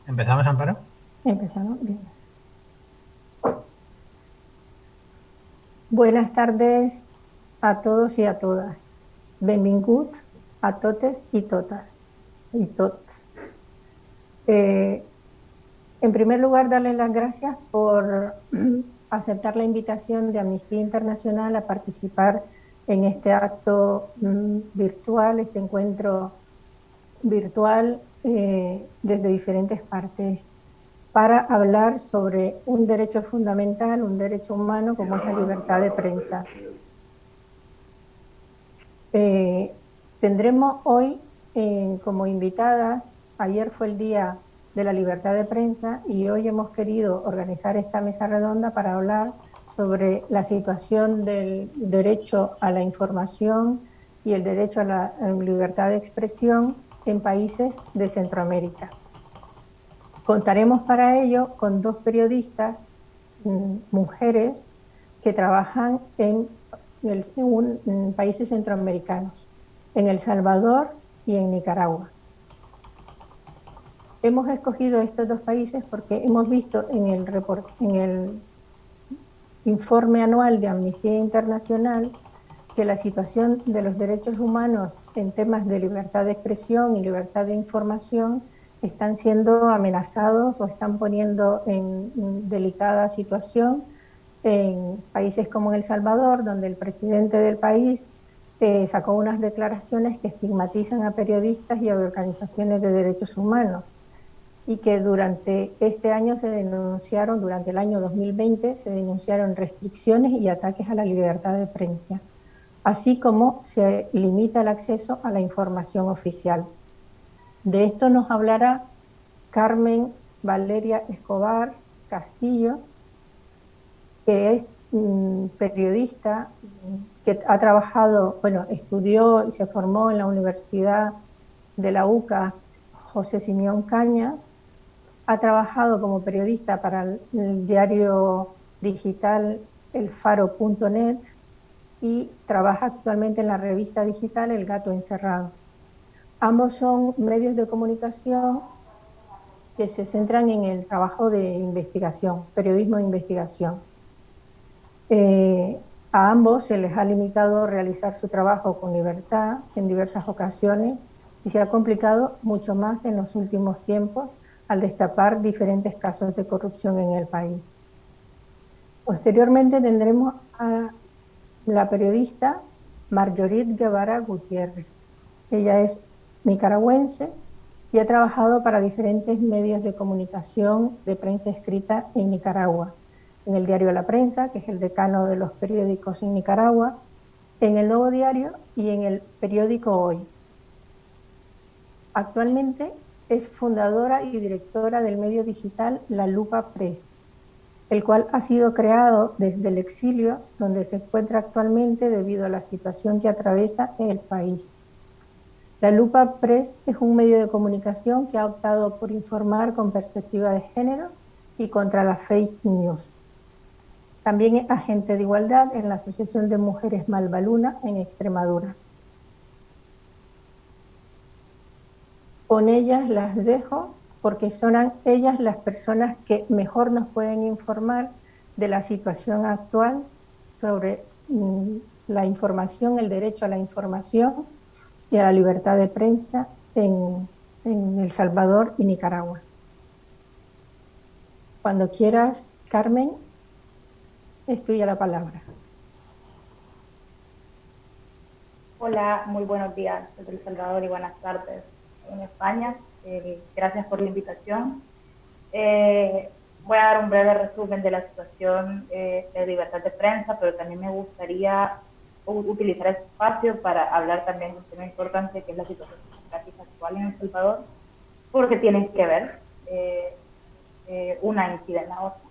¿Empezamos, Amparo? Empezamos bien. Buenas tardes a todos y a todas. Benvinguts a totes y totas y tots. Eh, en primer lugar, darles las gracias por aceptar la invitación de Amnistía Internacional a participar en este acto virtual, este encuentro virtual desde diferentes partes para hablar sobre un derecho fundamental, un derecho humano como es la libertad de prensa. Eh, Tendremos hoy como invitadas, ayer fue el Día de la Libertad de Prensa y hoy hemos querido organizar esta mesa redonda para hablar sobre la situación del derecho a la información y el derecho a la libertad de expresión en países de Centroamérica. Contaremos para ello con dos periodistas, mujeres, que trabajan en países centroamericanos, en El Salvador y en Nicaragua. Hemos escogido estos dos países porque hemos visto en el informe anual de Amnistía Internacional que la situación de los derechos humanos en temas de libertad de expresión y libertad de información están siendo amenazados o están poniendo en delicada situación en países como El Salvador, donde el presidente del país sacó unas declaraciones que estigmatizan a periodistas y a organizaciones de derechos humanos y que durante este año durante el año 2020, se denunciaron restricciones y ataques a la libertad de prensa, así como se limita el acceso a la información oficial. De esto nos hablará Carmen Valeria Escobar Castillo, que es periodista, que ha trabajado, bueno, estudió y se formó en la Universidad de la UCA José Simeón Cañas, ha trabajado como periodista para el diario digital elfaro.net y trabaja actualmente en la revista digital El Gato Encerrado. Ambos son medios de comunicación que se centran en el trabajo de investigación, periodismo de investigación. A ambos se les ha limitado realizar su trabajo con libertad en diversas ocasiones y se ha complicado mucho más en los últimos tiempos al destapar diferentes casos de corrupción en el país. Posteriormente tendremos a la periodista Marjorit Guevara Gutiérrez. Ella es nicaragüense y ha trabajado para diferentes medios de comunicación de prensa escrita en Nicaragua, en el diario La Prensa, que es el decano de los periódicos en Nicaragua, en el Nuevo Diario y en el periódico Hoy. Actualmente es fundadora y directora del medio digital La Lupa Press, el cual ha sido creado desde el exilio, donde se encuentra actualmente debido a la situación que atraviesa el país. La Lupa Press es un medio de comunicación que ha optado por informar con perspectiva de género y contra la fake news. También es agente de igualdad en la Asociación de Mujeres Malvaluna en Extremadura. Con ellas las dejo porque son ellas las personas que mejor nos pueden informar de la situación actual sobre la información, el derecho a la información y a la libertad de prensa en El Salvador y Nicaragua. Cuando quieras, Carmen, es tuya la palabra. Hola, muy buenos días desde El Salvador y buenas tardes en España. Gracias por la invitación. Voy a dar un breve resumen de la situación de libertad de prensa, pero también me gustaría utilizar este espacio para hablar también de un tema importante que es la situación democrática actual en El Salvador, porque tienen que ver, una incide en la otra.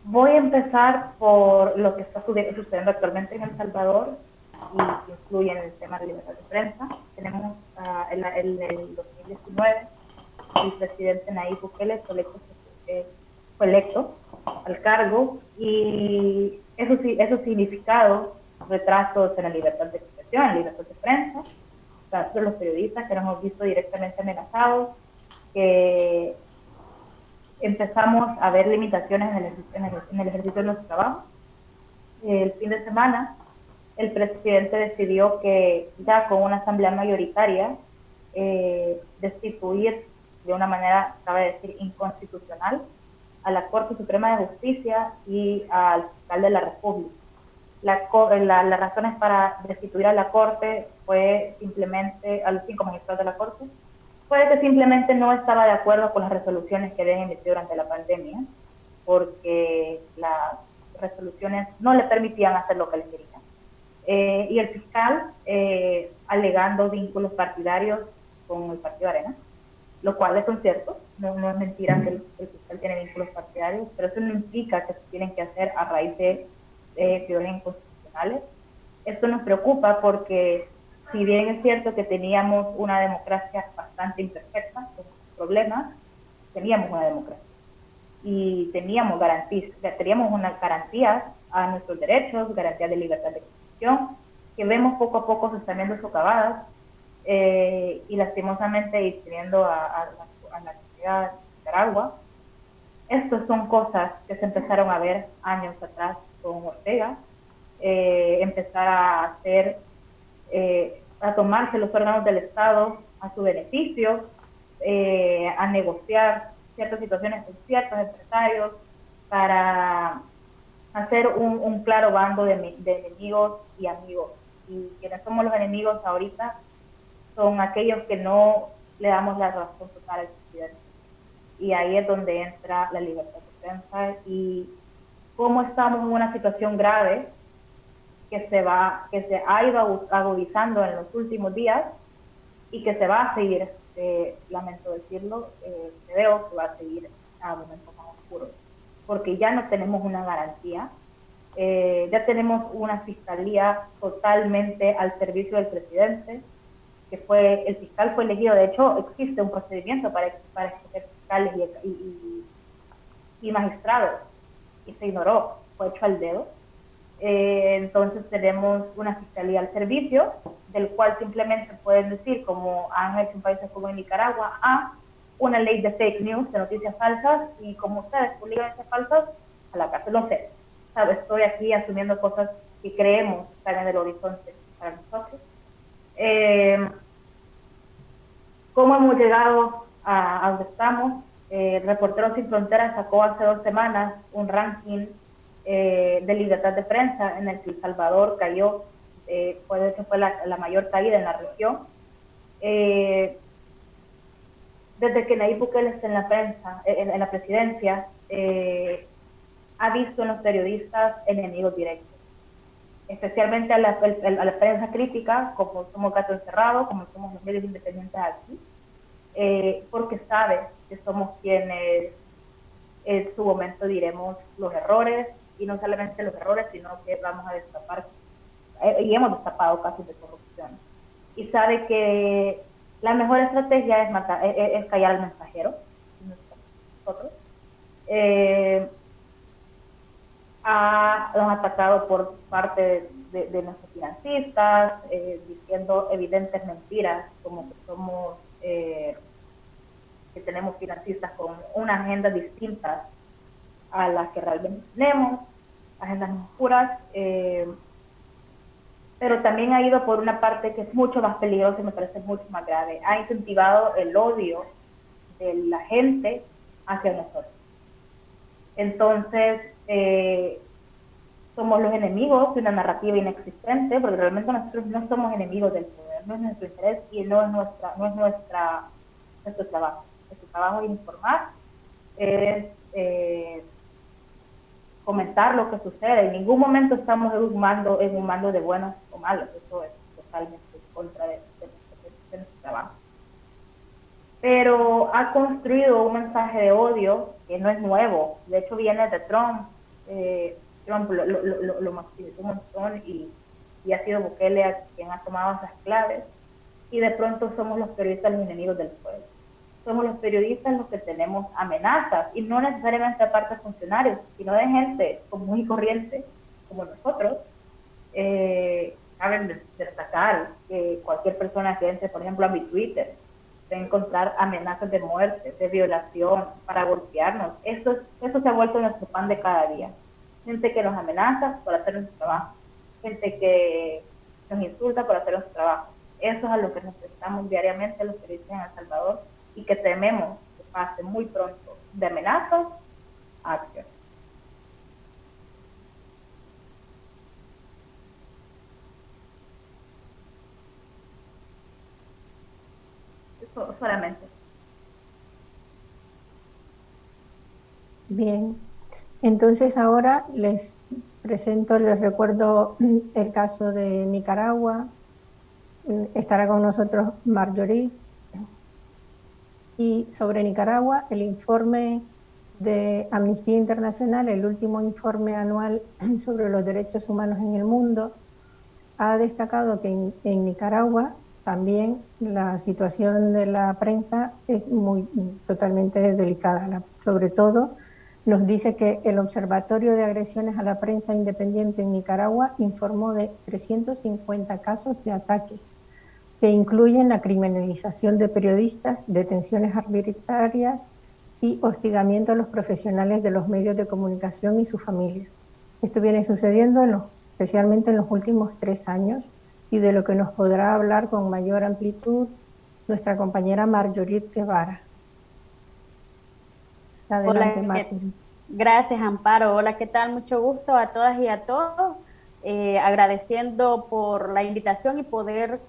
Voy a empezar por lo que está sucediendo actualmente en El Salvador y que influye en el tema de libertad de prensa. Tenemos en el 2019 el presidente Nayib Bukele fue electo al cargo y eso ha significado retrasos en la libertad de expresión, en la libertad de prensa. Nosotros los periodistas que nos hemos visto directamente amenazados que empezamos a ver limitaciones en el ejercicio de nuestro trabajo. El fin de semana, el presidente decidió que ya con una asamblea mayoritaria, destituir de una manera, cabe decir, inconstitucional a la Corte Suprema de Justicia y al fiscal de la República. Las razones para destituir a la Corte fue simplemente, a los 5 magistrados de la Corte, fue que simplemente no estaba de acuerdo con las resoluciones que habían emitido durante la pandemia, porque las resoluciones no le permitían hacer lo que le querían. Y el fiscal, alegando vínculos partidarios con el Partido Arena, lo cual es un cierto, no es mentira que el fiscal tiene vínculos partidarios, pero eso no implica que se tienen que hacer a raíz de violaciones inconstitucionales. Esto nos preocupa porque, si bien es cierto que teníamos una democracia bastante imperfecta, con problemas, teníamos una democracia y teníamos unas garantías a nuestros derechos, garantías de libertad de expresión, que vemos poco a poco se están viendo socavadas, y lastimosamente y teniendo a la sociedad de Nicaragua. Estas son cosas que se empezaron a ver años atrás con Ortega, empezar a hacer, a tomarse los órganos del Estado a su beneficio, a negociar ciertas situaciones con ciertos empresarios para hacer un claro bando de enemigos y amigos. Y quienes somos los enemigos ahorita son aquellos que no le damos la razón total al presidente. Y ahí es donde entra la libertad de prensa y cómo estamos en una situación grave que se ha ido agudizando en los últimos días y que se va a seguir, lamento decirlo, creo que va a seguir a momentos más oscuros, porque ya no tenemos una garantía, ya tenemos una fiscalía totalmente al servicio del presidente, que el fiscal fue elegido. De hecho, existe un procedimiento para escoger fiscales y magistrados, y se ignoró, fue hecho al dedo. Entonces tenemos una fiscalía al servicio, del cual simplemente pueden decir, como han hecho en países como en Nicaragua, una ley de fake news, de noticias falsas, y como ustedes publican noticias falsas, a la cárcel. No sé, ¿sabes? Estoy aquí asumiendo cosas que creemos están en el horizonte para nosotros. ¿Cómo hemos llegado a donde estamos? Reporteros Sin Fronteras sacó hace 2 semanas un ranking de libertad de prensa en el que El Salvador cayó, de hecho fue la mayor caída en la región. Desde que Nayib Bukele está en la prensa, en la presidencia, ha visto en los periodistas enemigos directos, especialmente a la prensa crítica, como somos Gato Encerrado, como somos los medios independientes aquí, porque sabe que somos quienes en su momento diremos los errores, y no solamente los errores, sino que vamos a destapar, y hemos destapado casos de corrupción. Y sabe que la mejor estrategia es callar al mensajero, nosotros. Nos ha atacado por parte de nuestros financistas, diciendo evidentes mentiras, como que somos, que tenemos financistas con una agenda distinta a las que realmente tenemos, agendas más puras, pero también ha ido por una parte que es mucho más peligrosa y me parece mucho más grave. Ha incentivado el odio de la gente hacia nosotros. Entonces, somos los enemigos de una narrativa inexistente, porque realmente nosotros no somos enemigos del poder, no es nuestro interés y no es nuestro trabajo. Nuestro trabajo es informar, es comentar lo que sucede. En ningún momento estamos en un mando de buenos o malos, eso es totalmente en contra de nuestro trabajo. Pero ha construido un mensaje de odio que no es nuevo, de hecho viene de Trump. Trump lo maximizó un montón y ha sido Bukele quien ha tomado esas claves, y de pronto somos los periodistas los enemigos del pueblo. Somos los periodistas los que tenemos amenazas, y no necesariamente aparte de funcionarios, sino de gente común y corriente, como nosotros. Cabe destacar que cualquier persona que entre, por ejemplo, a mi Twitter, pueden encontrar amenazas de muerte, de violación, para golpearnos. Eso se ha vuelto nuestro pan de cada día. Gente que nos amenaza por hacer nuestro trabajo, gente que nos insulta por hacer nuestro trabajo. Eso es a lo que nos enfrentamos diariamente los periodistas en El Salvador y que tememos que pase muy pronto de amenazas a acción. Eso solamente. Bien, entonces ahora les presento, les recuerdo el caso de Nicaragua. Estará con nosotros Marjorie. Y sobre Nicaragua, el informe de Amnistía Internacional, el último informe anual sobre los derechos humanos en el mundo, ha destacado que en Nicaragua también la situación de la prensa es totalmente delicada. Sobre todo, nos dice que el Observatorio de Agresiones a la Prensa Independiente en Nicaragua informó de 350 casos de ataques que incluyen la criminalización de periodistas, detenciones arbitrarias y hostigamiento a los profesionales de los medios de comunicación y sus familias. Esto viene sucediendo especialmente en los últimos 3 años, y de lo que nos podrá hablar con mayor amplitud nuestra compañera Marjorie Guevara. Adelante, Marjorie. Gracias, Amparo. Hola, ¿qué tal? Mucho gusto a todas y a todos. Agradeciendo por la invitación y poder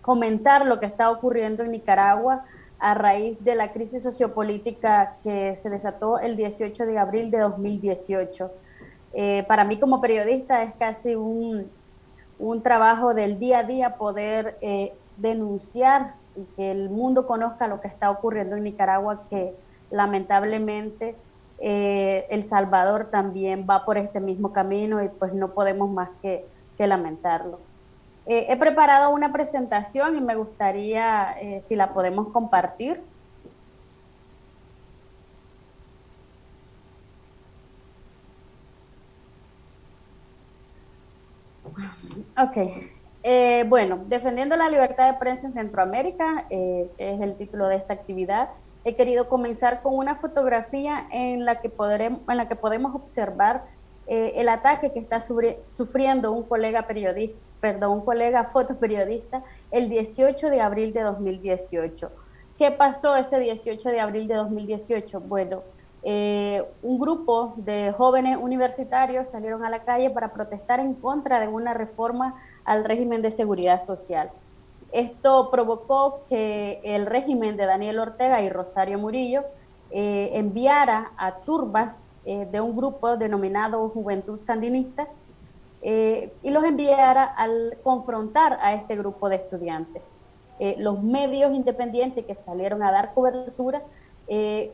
comentar lo que está ocurriendo en Nicaragua a raíz de la crisis sociopolítica que se desató el 18 de abril de 2018. Para mí como periodista es casi un trabajo del día a día poder denunciar y que el mundo conozca lo que está ocurriendo en Nicaragua, que lamentablemente El Salvador también va por este mismo camino y pues no podemos más que lamentarlo. He preparado una presentación y me gustaría si la podemos compartir. Ok. Bueno, defendiendo la libertad de prensa en Centroamérica, que es el título de esta actividad, he querido comenzar con una fotografía en la que podemos observar el ataque que está sufriendo un colega fotoperiodista el 18 de abril de 2018. ¿Qué pasó ese 18 de abril de 2018? Bueno, un grupo de jóvenes universitarios salieron a la calle para protestar en contra de una reforma al régimen de seguridad social. Esto provocó que el régimen de Daniel Ortega y Rosario Murillo enviara a turbas de un grupo denominado Juventud Sandinista y los enviara al confrontar a este grupo de estudiantes. Los medios independientes que salieron a dar cobertura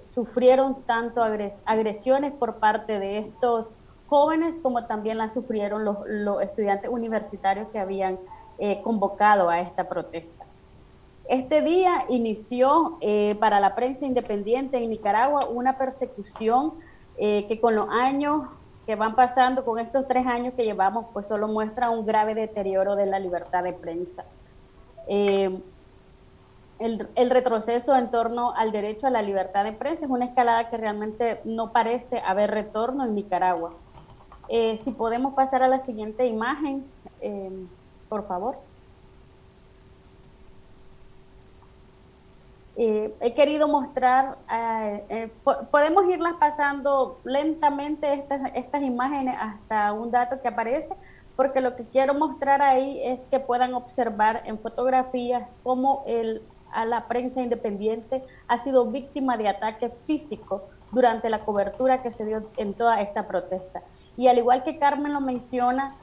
sufrieron tanto agresiones por parte de estos jóvenes como también las sufrieron los estudiantes universitarios que habían convocado a esta protesta. Este día inició para la prensa independiente en Nicaragua una persecución que con los años que van pasando, con estos 3 años que llevamos, pues solo muestra un grave deterioro de la libertad de prensa. El retroceso en torno al derecho a la libertad de prensa es una escalada que realmente no parece haber retorno en Nicaragua. Si podemos pasar a la siguiente imagen, por favor. He querido mostrar, podemos irlas pasando lentamente estas imágenes hasta un dato que aparece, porque lo que quiero mostrar ahí es que puedan observar en fotografías cómo a la prensa independiente ha sido víctima de ataques físicos durante la cobertura que se dio en toda esta protesta. Y al igual que Carmen lo menciona,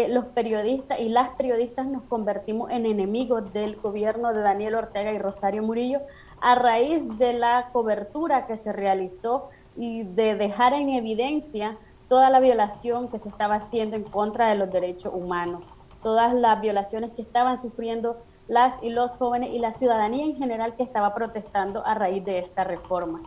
los periodistas y las periodistas nos convertimos en enemigos del gobierno de Daniel Ortega y Rosario Murillo a raíz de la cobertura que se realizó y de dejar en evidencia toda la violación que se estaba haciendo en contra de los derechos humanos, todas las violaciones que estaban sufriendo las y los jóvenes y la ciudadanía en general que estaba protestando a raíz de esta reforma.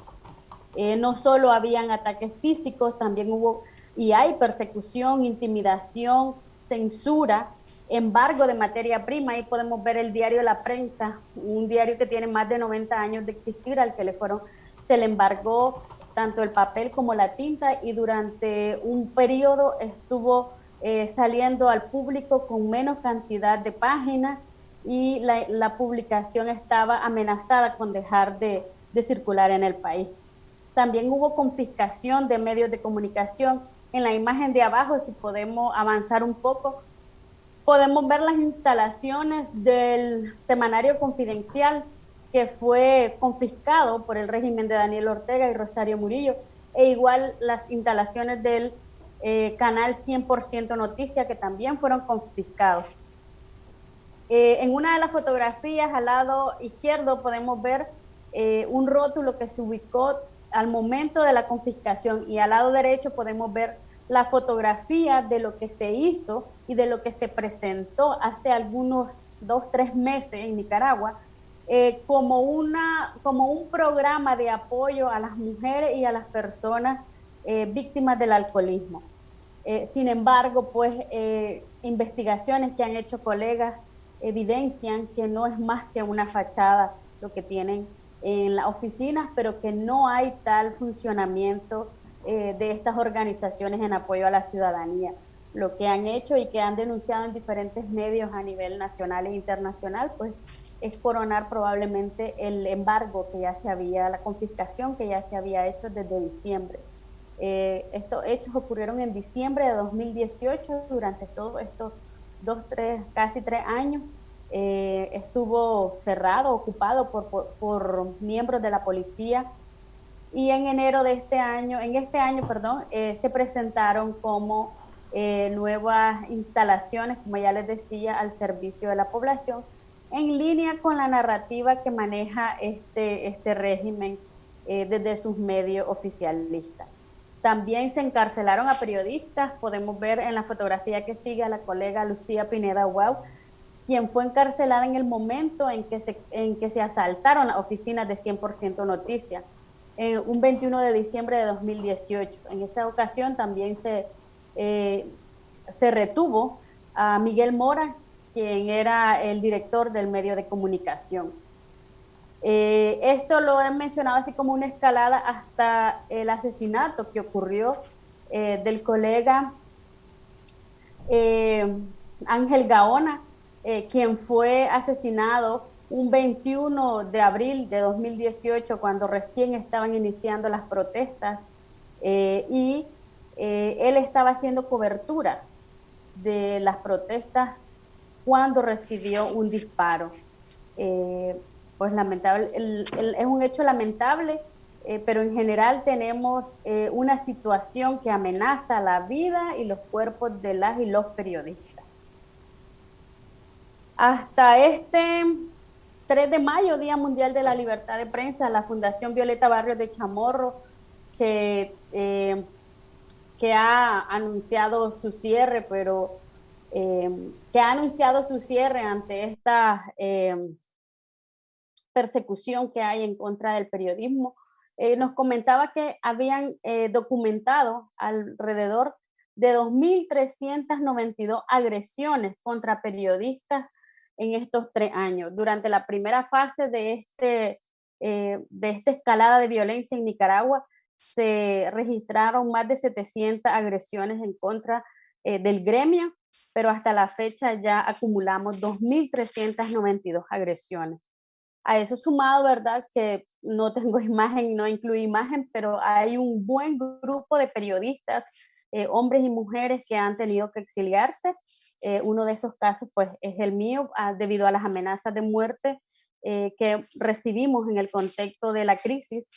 No solo habían ataques físicos, también hubo y hay persecución, intimidación, censura embargo de materia prima. Ahí podemos ver el diario La Prensa, un diario que tiene más de 90 años de existir, al que se le embargó tanto el papel como la tinta, y durante un periodo estuvo saliendo al público con menos cantidad de páginas, y la publicación estaba amenazada con dejar de circular en el país. También hubo confiscación de medios de comunicación. En la imagen de abajo, si podemos avanzar un poco, podemos ver las instalaciones del semanario Confidencial, que fue confiscado por el régimen de Daniel Ortega y Rosario Murillo, e igual las instalaciones del canal 100% Noticia, que también fueron confiscados. En una de las fotografías al lado izquierdo podemos ver un rótulo que se ubicó al momento de la confiscación, y al lado derecho podemos ver la fotografía de lo que se hizo y de lo que se presentó hace algunos 2-3 meses en Nicaragua, como un programa de apoyo a las mujeres y a las personas víctimas del alcoholismo. Sin embargo, pues investigaciones que han hecho colegas evidencian que no es más que una fachada lo que tienen en las oficinas, pero que no hay tal funcionamiento de estas organizaciones en apoyo a la ciudadanía. Lo que han hecho y que han denunciado en diferentes medios a nivel nacional e internacional, pues es coronar probablemente el embargo que ya se había, la confiscación que ya se había hecho desde diciembre. Estos hechos ocurrieron en diciembre de 2018, durante todos estos casi 3 años. Estuvo cerrado, ocupado por miembros de la policía, y en enero de este año, se presentaron como nuevas instalaciones, como ya les decía, al servicio de la población, en línea con la narrativa que maneja este régimen desde sus medios oficialistas. También se encarcelaron a periodistas. Podemos ver en la fotografía que sigue a la colega Lucía Pineda Wow, quien fue encarcelada en el momento en que se asaltaron las oficinas de 100% Noticias, un 21 de diciembre de 2018. En esa ocasión también se retuvo a Miguel Mora, quien era el director del medio de comunicación. Esto lo he mencionado así como una escalada hasta el asesinato que ocurrió del colega Ángel Gaona, quien fue asesinado un 21 de abril de 2018, cuando recién estaban iniciando las protestas, y él estaba haciendo cobertura de las protestas cuando recibió un disparo. Pues lamentable, es un hecho lamentable, pero en general tenemos una situación que amenaza la vida y los cuerpos de las y los periodistas. Hasta este 3 de mayo, Día Mundial de la Libertad de Prensa, la Fundación Violeta Barrios de Chamorro, que ha anunciado su cierre, pero que ha anunciado su cierre ante esta persecución que hay en contra del periodismo, nos comentaba que habían documentado alrededor de 2.392 agresiones contra periodistas en estos 3 años. Durante la primera fase de esta escalada de violencia en Nicaragua, se registraron más de 700 agresiones en contra del gremio, pero hasta la fecha ya acumulamos 2.392 agresiones. A eso sumado, ¿verdad? Que no tengo imagen, no incluí imagen, pero hay un buen grupo de periodistas, hombres y mujeres, que han tenido que exiliarse. Uno de esos casos, pues, es el mío, debido a las amenazas de muerte que recibimos en el contexto de la crisis,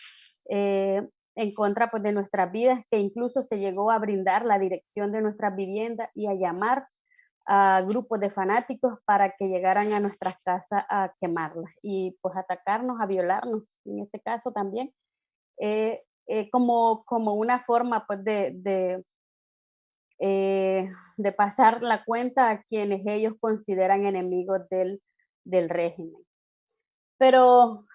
en contra, pues, de nuestras vidas, que incluso se llegó a brindar la dirección de nuestras viviendas y a llamar a grupos de fanáticos para que llegaran a nuestras casas a quemarlas y pues atacarnos, a violarnos, en este caso también, como una forma pues de pasar la cuenta a quienes ellos consideran enemigos del régimen. Pero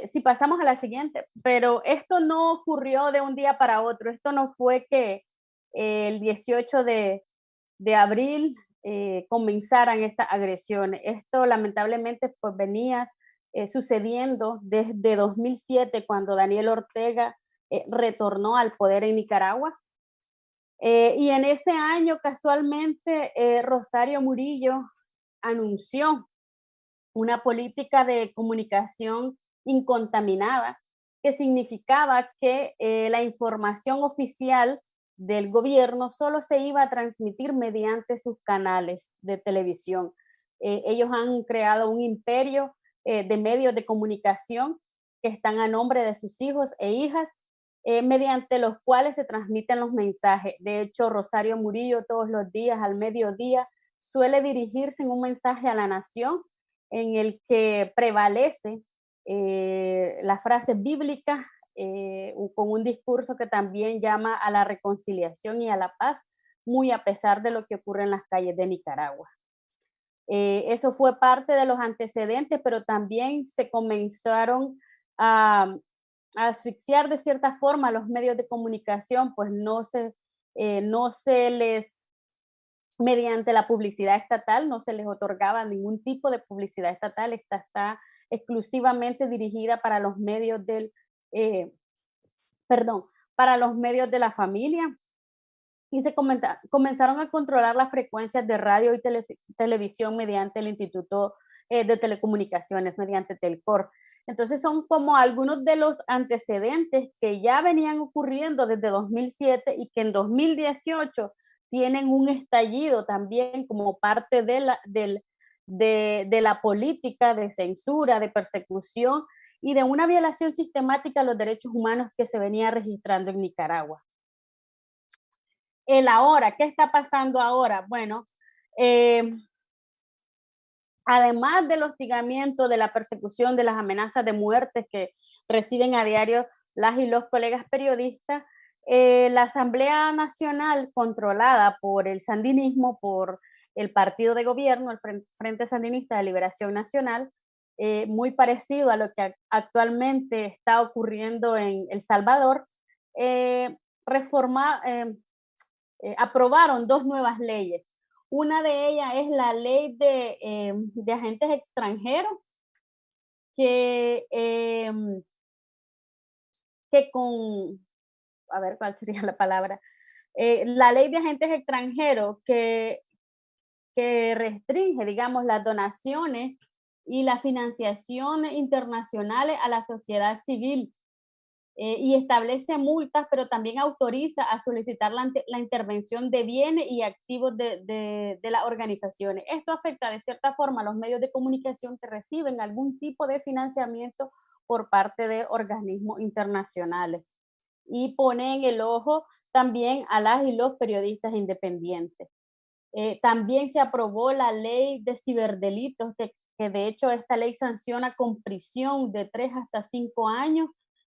si pasamos a la siguiente, pero esto no ocurrió de un día para otro. Esto no fue que el 18 de abril comenzaran estas agresiones. Esto lamentablemente pues venía sucediendo desde 2007, cuando Daniel Ortega retornó al poder en Nicaragua. Y en ese año, casualmente, Rosario Murillo anunció una política de comunicación incontaminada, que significaba que la información oficial del gobierno solo se iba a transmitir mediante sus canales de televisión. Ellos han creado un imperio de medios de comunicación que están a nombre de sus hijos e hijas, mediante los cuales se transmiten los mensajes. De hecho, Rosario Murillo todos los días al mediodía suele dirigirse en un mensaje a la nación en el que prevalece la frase bíblica, con un discurso que también llama a la reconciliación y a la paz, muy a pesar de lo que ocurre en las calles de Nicaragua. Eso fue parte de los antecedentes, pero también se comenzaron a asfixiar de cierta forma los medios de comunicación, pues no se les, mediante la publicidad estatal, no se les otorgaba ningún tipo de publicidad estatal. Esta está exclusivamente dirigida para los medios eh, para los medios de la familia, y comenzaron a controlar las frecuencias de radio y televisión mediante el Instituto de Telecomunicaciones, mediante Telcor. Entonces son como algunos de los antecedentes que ya venían ocurriendo desde 2007 y que en 2018 tienen un estallido también como parte de la política de censura, de persecución y de una violación sistemática a los derechos humanos que se venía registrando en Nicaragua. El ahora, ¿qué está pasando ahora? Bueno, además del hostigamiento, de la persecución, de las amenazas de muertes que reciben a diario las y los colegas periodistas, la Asamblea Nacional, controlada por el sandinismo, por el partido de gobierno, el Frente Sandinista de Liberación Nacional, muy parecido a lo que actualmente está ocurriendo en El Salvador, aprobaron dos nuevas leyes. Una de ellas es la ley de agentes extranjeros, que, que con, a ver cuál sería la palabra, la ley de agentes extranjeros que restringe, digamos, las donaciones y la financiación internacionales a la sociedad civil, y establece multas, pero también autoriza a solicitar la intervención de bienes y activos de las organizaciones. Esto afecta de cierta forma a los medios de comunicación que reciben algún tipo de financiamiento por parte de organismos internacionales, y pone en el ojo también a las y los periodistas independientes. También se aprobó la ley de ciberdelitos, que de hecho esta ley sanciona con prisión de 3 hasta 5 años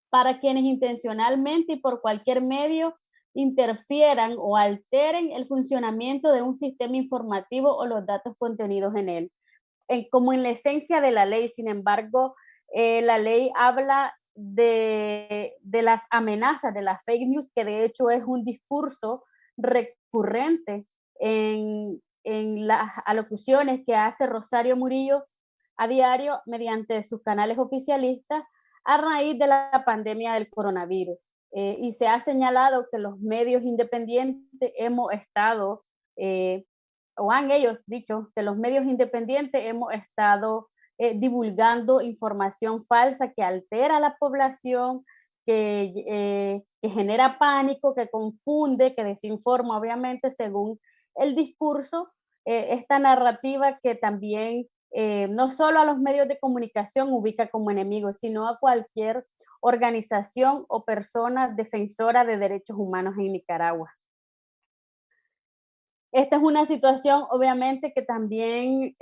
para quienes intencionalmente y por cualquier medio interfieran o alteren el funcionamiento de un sistema informativo o los datos contenidos en él. Como en la esencia de la ley, sin embargo, la ley habla de las amenazas, de las fake news, que de hecho es un discurso recurrente en las alocuciones que hace Rosario Murillo a diario mediante sus canales oficialistas a raíz de la pandemia del coronavirus. Y se ha señalado que los medios independientes hemos estado, o han ellos dicho, que los medios independientes hemos estado divulgando información falsa que altera a la población, que genera pánico, que confunde, que desinforma, obviamente, según el discurso, esta narrativa que también no solo a los medios de comunicación ubica como enemigos, sino a cualquier organización o persona defensora de derechos humanos en Nicaragua. Esta es una situación, obviamente, que también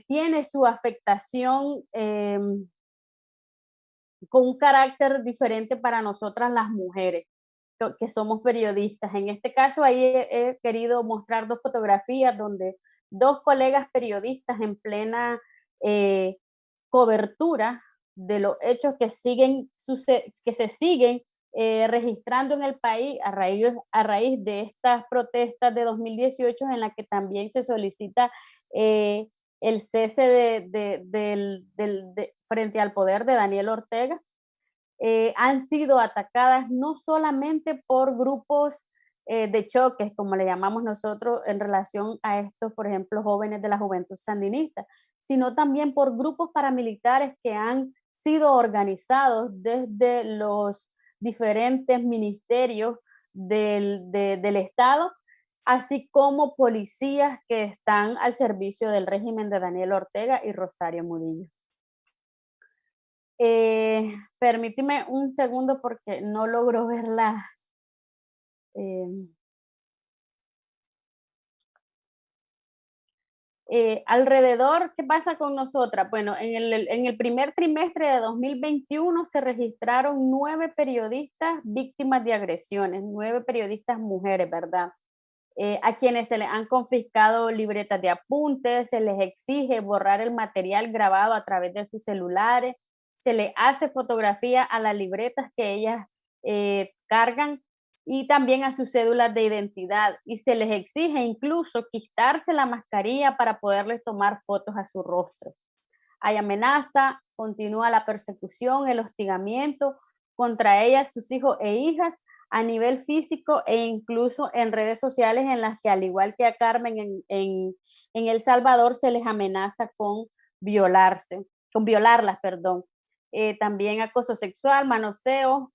tiene su afectación con un carácter diferente para nosotras las mujeres, que somos periodistas. En este caso, ahí he querido mostrar dos fotografías donde dos colegas periodistas en plena cobertura de los hechos que se siguen registrando en el país a raíz de estas protestas de 2018 en la que también se solicita el cese frente al poder de Daniel Ortega. Han sido atacadas no solamente por grupos de choques, como le llamamos nosotros, en relación a estos, por ejemplo, jóvenes de la juventud sandinista, sino también por grupos paramilitares que han sido organizados desde los diferentes ministerios del Estado, así como policías que están al servicio del régimen de Daniel Ortega y Rosario Murillo. Permíteme un segundo porque no logro ver la. em, Alrededor, ¿qué pasa con nosotras? Bueno, en el primer trimestre de 2021 se registraron 9 periodistas víctimas de agresiones, 9 periodistas mujeres, ¿verdad? A quienes se les han confiscado libretas de apuntes, se les exige borrar el material grabado a través de sus celulares, se les hace fotografía a las libretas que ellas cargan y también a sus cédulas de identidad, y se les exige incluso quitarse la mascarilla para poderles tomar fotos a su rostro. Hay amenaza, continúa la persecución, el hostigamiento contra ellas, sus hijos e hijas a nivel físico e incluso en redes sociales en las que, al igual que a Carmen en El Salvador, se les amenaza con violarlas, perdón. También acoso sexual, manoseo,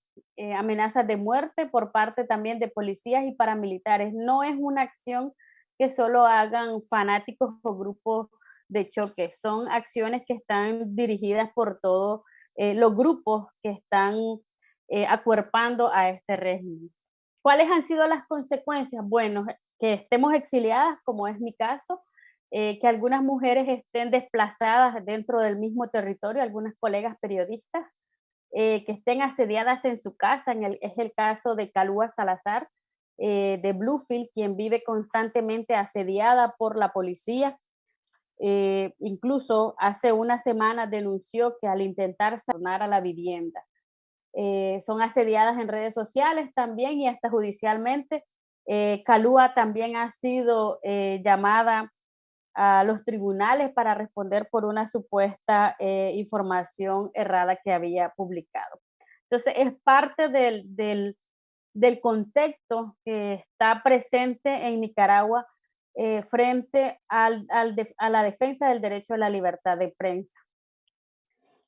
amenazas de muerte por parte también de policías y paramilitares. No es una acción que solo hagan fanáticos o grupos de choque, son acciones que están dirigidas por todos los grupos que están acuerpando a este régimen. ¿Cuáles han sido las consecuencias? Bueno, que estemos exiliadas, como es mi caso, que algunas mujeres estén desplazadas dentro del mismo territorio, algunas colegas periodistas, que estén asediadas en su casa, es el caso de Kalua Salazar, de Bluefield, quien vive constantemente asediada por la policía. Incluso hace una semana denunció que al intentar sanar a la vivienda, son asediadas en redes sociales también y hasta judicialmente. Kalua también ha sido llamada a los tribunales para responder por una supuesta información errada que había publicado. Entonces, es parte del contexto que está presente en Nicaragua frente a la defensa del derecho a la libertad de prensa.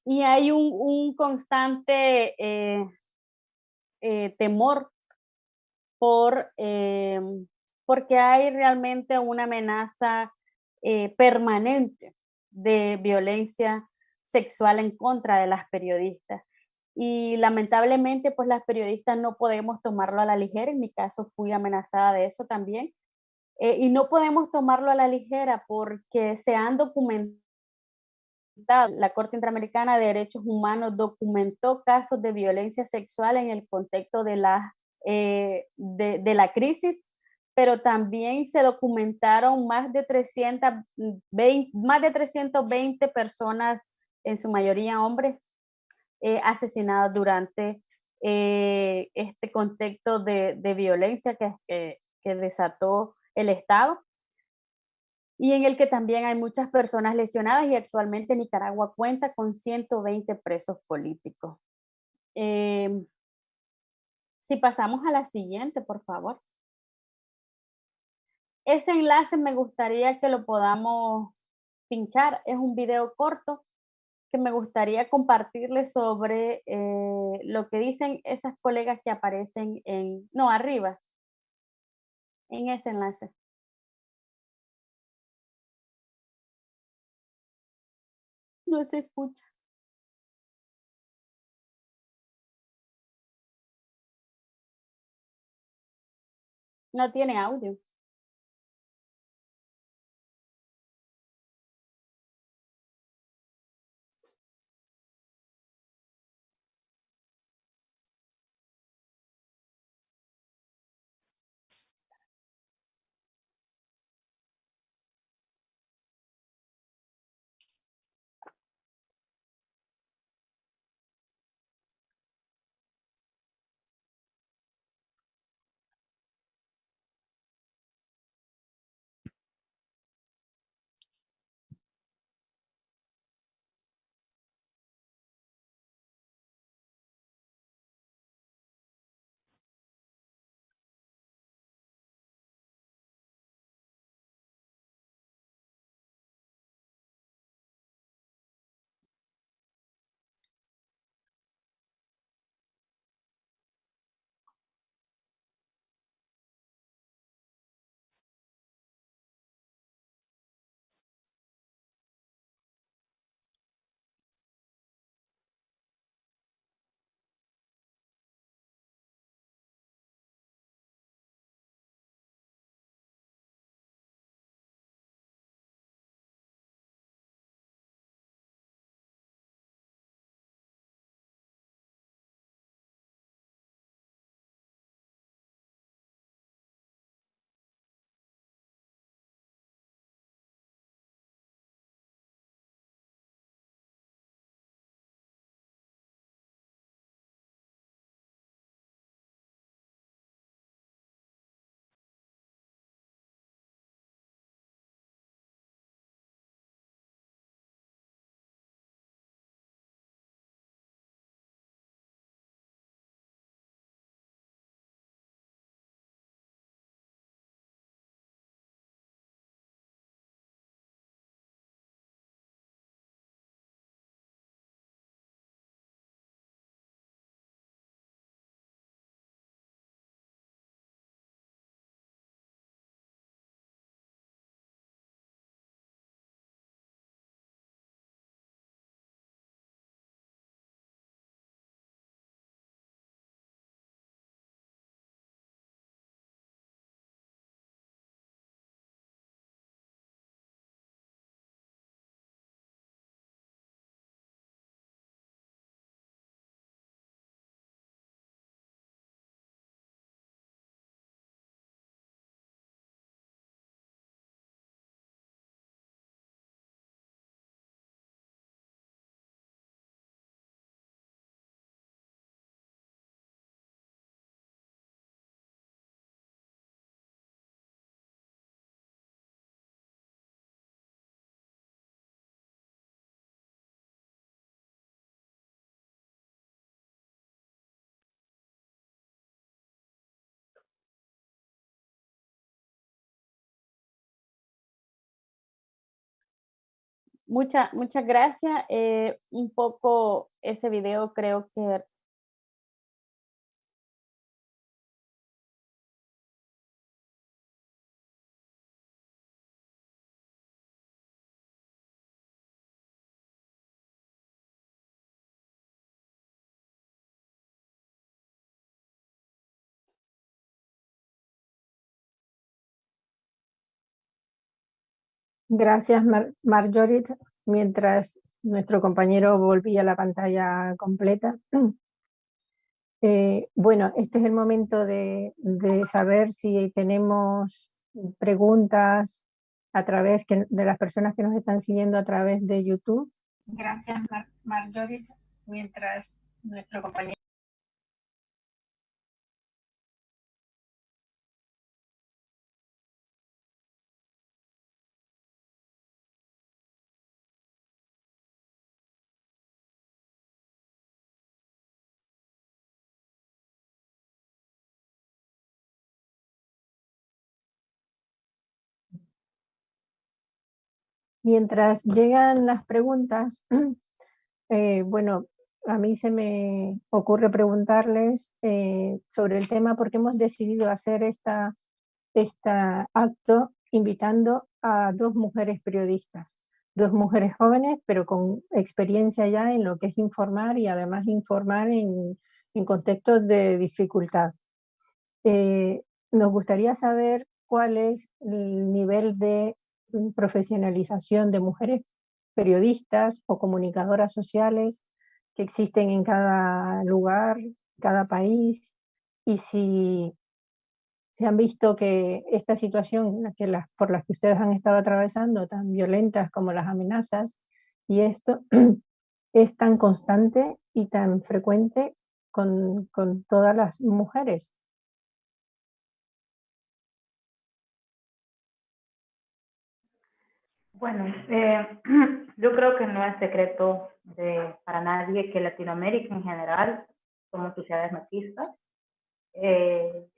Y hay un constante temor por, porque hay realmente una amenaza permanente de violencia sexual en contra de las periodistas. Y lamentablemente, pues las periodistas no podemos tomarlo a la ligera. En mi caso fui amenazada de eso también. Y no podemos tomarlo a la ligera porque se han documentado. La Corte Interamericana de Derechos Humanos documentó casos de violencia sexual en el contexto de la crisis, pero también se documentaron más de 320 personas, en su mayoría hombres, asesinadas durante este contexto de violencia que desató el Estado, y en el que también hay muchas personas lesionadas, y actualmente Nicaragua cuenta con 120 presos políticos. Em, si pasamos a la siguiente, por favor. Ese enlace me gustaría que lo podamos pinchar. Es un video corto que me gustaría compartirles sobre lo que dicen esas colegas que aparecen no, arriba, en ese enlace. No se escucha. No tiene audio. Muchas gracias. Un poco ese video creo que Gracias, Marjorie. Mientras nuestro compañero volvía a la pantalla completa. Bueno, este es el momento de saber si tenemos preguntas a través de las personas que nos están siguiendo a través de YouTube. Gracias, Marjorie. Mientras nuestro compañero... Mientras llegan las preguntas, bueno, a mí se me ocurre preguntarles sobre el tema porque hemos decidido hacer este acto invitando a dos mujeres periodistas, dos mujeres jóvenes, pero con experiencia ya en lo que es informar y además informar en contextos de dificultad. Nos gustaría saber cuál es el nivel de profesionalización de mujeres periodistas o comunicadoras sociales que existen en cada lugar, cada país, y si se han visto que esta situación por las que ustedes han estado atravesando, tan violentas como las amenazas, y esto es tan constante y tan frecuente con todas las mujeres. Bueno, yo creo que no es secreto para nadie que Latinoamérica en general somos sociedades machistas,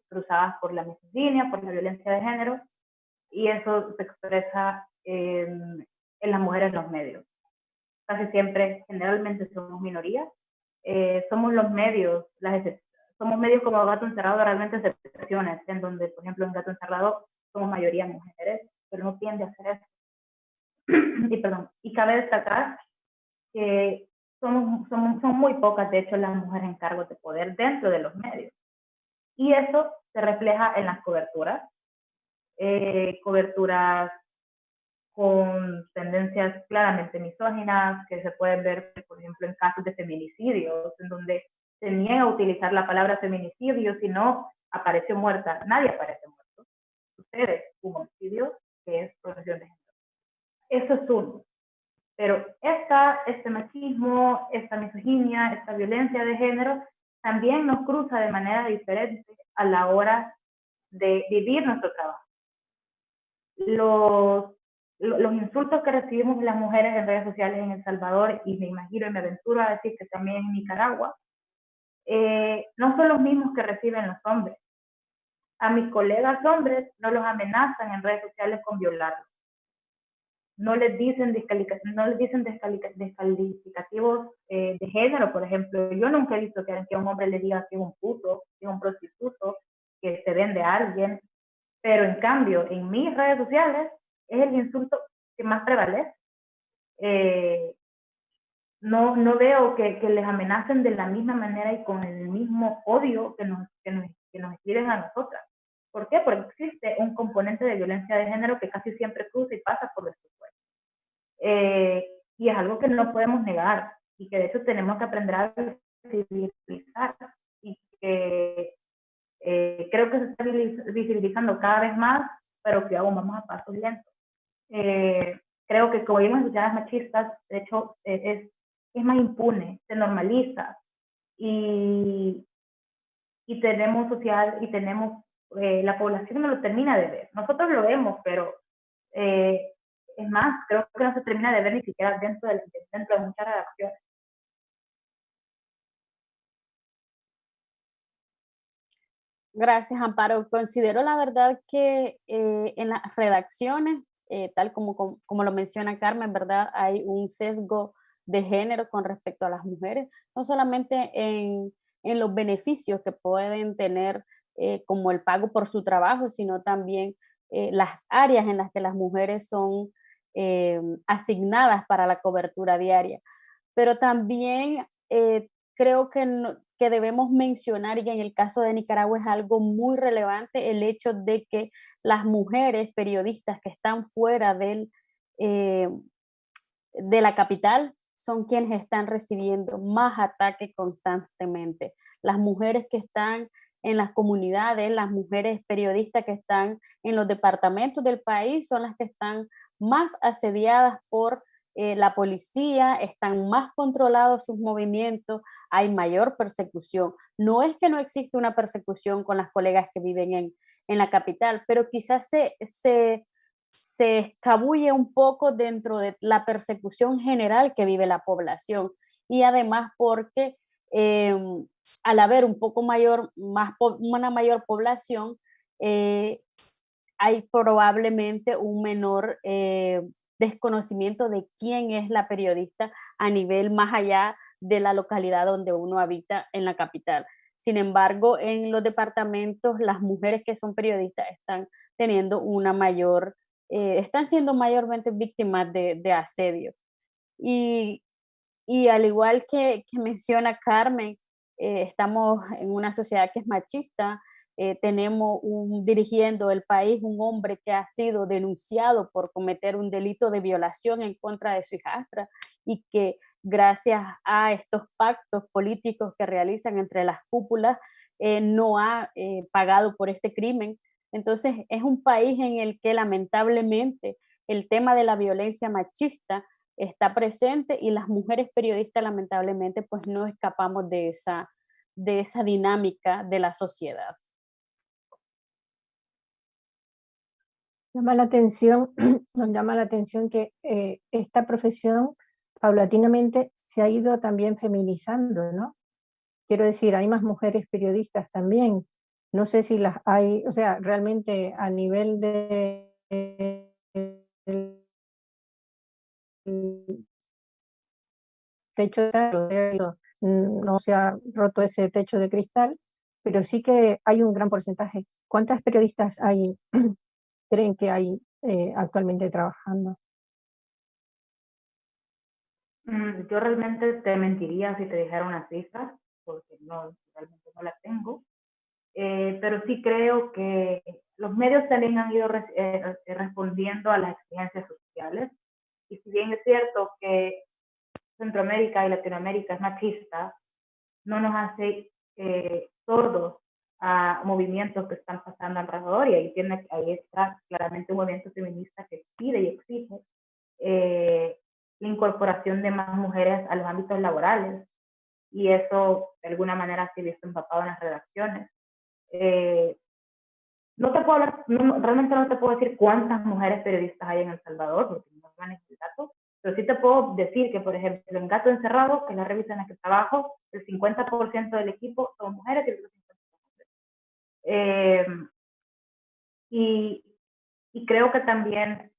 cruzadas por la misoginia, por la violencia de género, y eso se expresa en las mujeres en los medios. Casi siempre, generalmente somos minorías, somos los medios, somos medios como Gato Encerrado, realmente excepciones, en donde, por ejemplo, en Gato Encerrado somos mayoría mujeres, pero no tiende a hacer eso. Y cabe destacar que son muy pocas, de hecho, las mujeres en cargos de poder dentro de los medios. Y eso se refleja en las coberturas con tendencias claramente misóginas, que se pueden ver, por ejemplo, en casos de feminicidios, en donde se niega a utilizar la palabra feminicidio, sino apareció muerta. Nadie aparece muerto. Sucede un homicidio, que es profesión de género. Eso es uno. Pero este machismo, esta misoginia, esta violencia de género, también nos cruza de manera diferente a la hora de vivir nuestro trabajo. Los insultos que recibimos las mujeres en redes sociales en El Salvador, y me imagino y me aventuro a decir que también en Nicaragua, no son los mismos que reciben los hombres. A mis colegas hombres no los amenazan en redes sociales con violarlos. No les dicen descalificativos de género, por ejemplo. Yo nunca he visto que a un hombre le diga que es un puto, que es un prostituto, que se vende a alguien. Pero en cambio, en mis redes sociales es el insulto que más prevalece. No veo que les amenacen de la misma manera y con el mismo odio que nos escriben a nosotras. ¿Por qué? Porque existe un componente de violencia de género que casi siempre cruza y pasa por nuestro cuerpo. Y es algo que no podemos negar y que de hecho tenemos que aprender a visibilizar, y que creo que se está visibilizando cada vez más, pero que aún vamos a pasos lentos. Creo que como vimos en sociedades machistas, de hecho es más impune, se normaliza, y tenemos la población no lo termina de ver. Nosotros lo vemos, pero es más, creo que no se termina de ver ni siquiera dentro de muchas redacciones. gracias, Amparo. Considero la verdad que en las redacciones tal como lo menciona Carmen, ¿verdad? Hay un sesgo de género con respecto a las mujeres, no solamente en los beneficios que pueden tener como el pago por su trabajo, sino también las áreas en las que las mujeres son asignadas para la cobertura diaria. Pero también creo que, que debemos mencionar, y en el caso de Nicaragua es algo muy relevante, el hecho de que las mujeres periodistas que están fuera eh, de la capital son quienes están recibiendo más ataques constantemente. Las mujeres que están en las comunidades, las mujeres periodistas que están en los departamentos del país son las que están más asediadas por la policía, están más controlados sus movimientos, hay mayor persecución. No es que no existe una persecución con las colegas que viven en la capital, pero quizás se escabulle un poco dentro de la persecución general que vive la población. Y además porque al haber un poco mayor, una mayor población, hay probablemente un menor desconocimiento de quién es la periodista a nivel más allá de la localidad donde uno habita en la capital. Sin embargo, en los departamentos, las mujeres que son periodistas están teniendo una mayor, están siendo mayormente víctimas de asedio. Y, y al igual que menciona Carmen, estamos en una sociedad que es machista, tenemos dirigiendo el país un hombre que ha sido denunciado por cometer un delito de violación en contra de su hijastra y que gracias a estos pactos políticos que realizan entre las cúpulas no ha pagado por este crimen. Entonces es un país en el que lamentablemente el tema de la violencia machista está presente y las mujeres periodistas lamentablemente pues no escapamos de esa dinámica de la sociedad. Llama la atención, nos llama la atención que esta profesión paulatinamente se ha ido también feminizando, ¿no? Quiero decir, hay más mujeres periodistas también. No sé si las hay, o sea, realmente a nivel de techo de no se ha roto ese techo de cristal, pero sí que hay un gran porcentaje. ¿Cuántas periodistas hay, creen que hay actualmente trabajando? Yo realmente te mentiría si te dijera una cifra, porque realmente no la tengo. Pero sí creo que los medios también han ido respondiendo a las exigencias sociales. Y si bien es cierto que Centroamérica y Latinoamérica es machista, no nos hace sordos a movimientos que están pasando alrededor, y ahí está claramente un movimiento feminista que pide y exige la incorporación de más mujeres a los ámbitos laborales, y eso de alguna manera se ha visto empapado en las redacciones. No te puedo hablar, realmente no te puedo decir cuántas mujeres periodistas hay en El Salvador, porque no manejo el dato, pero sí te puedo decir que, por ejemplo, en Gato Encerrado, que es la revista en la que trabajo, el 50% del equipo son mujeres y el otro 50% hombres. Y creo que también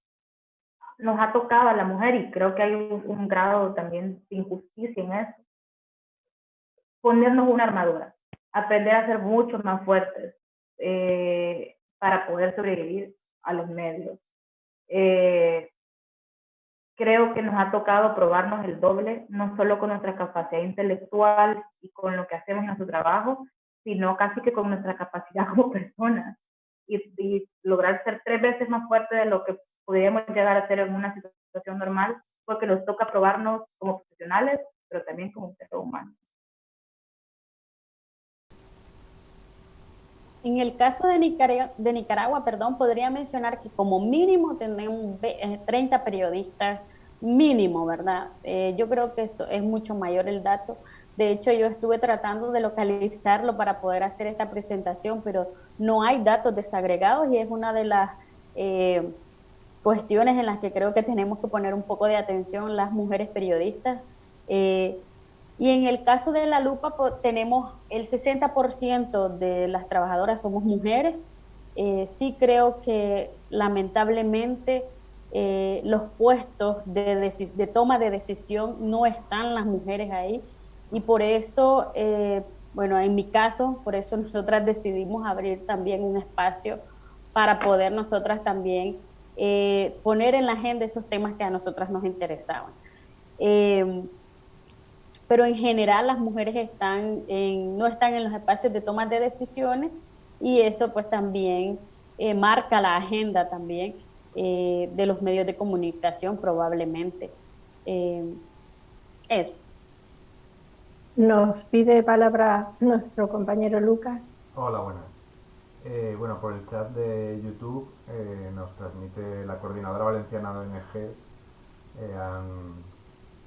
nos ha tocado a la mujer, y creo que hay un grado también de injusticia en eso, ponernos una armadura, aprender a ser mucho más fuertes para poder sobrevivir a los medios. Creo que nos ha tocado probarnos el doble, no solo con nuestra capacidad intelectual y con lo que hacemos en nuestro trabajo, sino casi que con nuestra capacidad como personas, y lograr ser 3 veces más fuerte de lo que podríamos llegar a ser en una situación normal, porque nos toca probarnos como profesionales, pero también como seres humanos. En el caso de Nicaragua, perdón, podría mencionar que como mínimo tenemos 30 periodistas, mínimo, ¿verdad? Yo creo que eso es mucho mayor el dato. De hecho, yo estuve tratando de localizarlo para poder hacer esta presentación, pero no hay datos desagregados y es una de las cuestiones en las que creo que tenemos que poner un poco de atención las mujeres periodistas. Y en el caso de La Lupa tenemos el 60% de las trabajadoras somos mujeres. Sí creo que lamentablemente los puestos de toma de decisión no están las mujeres ahí, y por eso, bueno, en mi caso, por eso nosotras decidimos abrir también un espacio para poder nosotras también poner en la agenda esos temas que a nosotras nos interesaban. Eh, pero en general las mujeres no están en los espacios de toma de decisiones, y eso pues también marca la agenda también de los medios de comunicación probablemente. Eh, Eso. Nos pide palabra nuestro compañero Lucas. Hola, buenas. Bueno, por el chat de YouTube nos transmite la Coordinadora Valenciana de ONGs.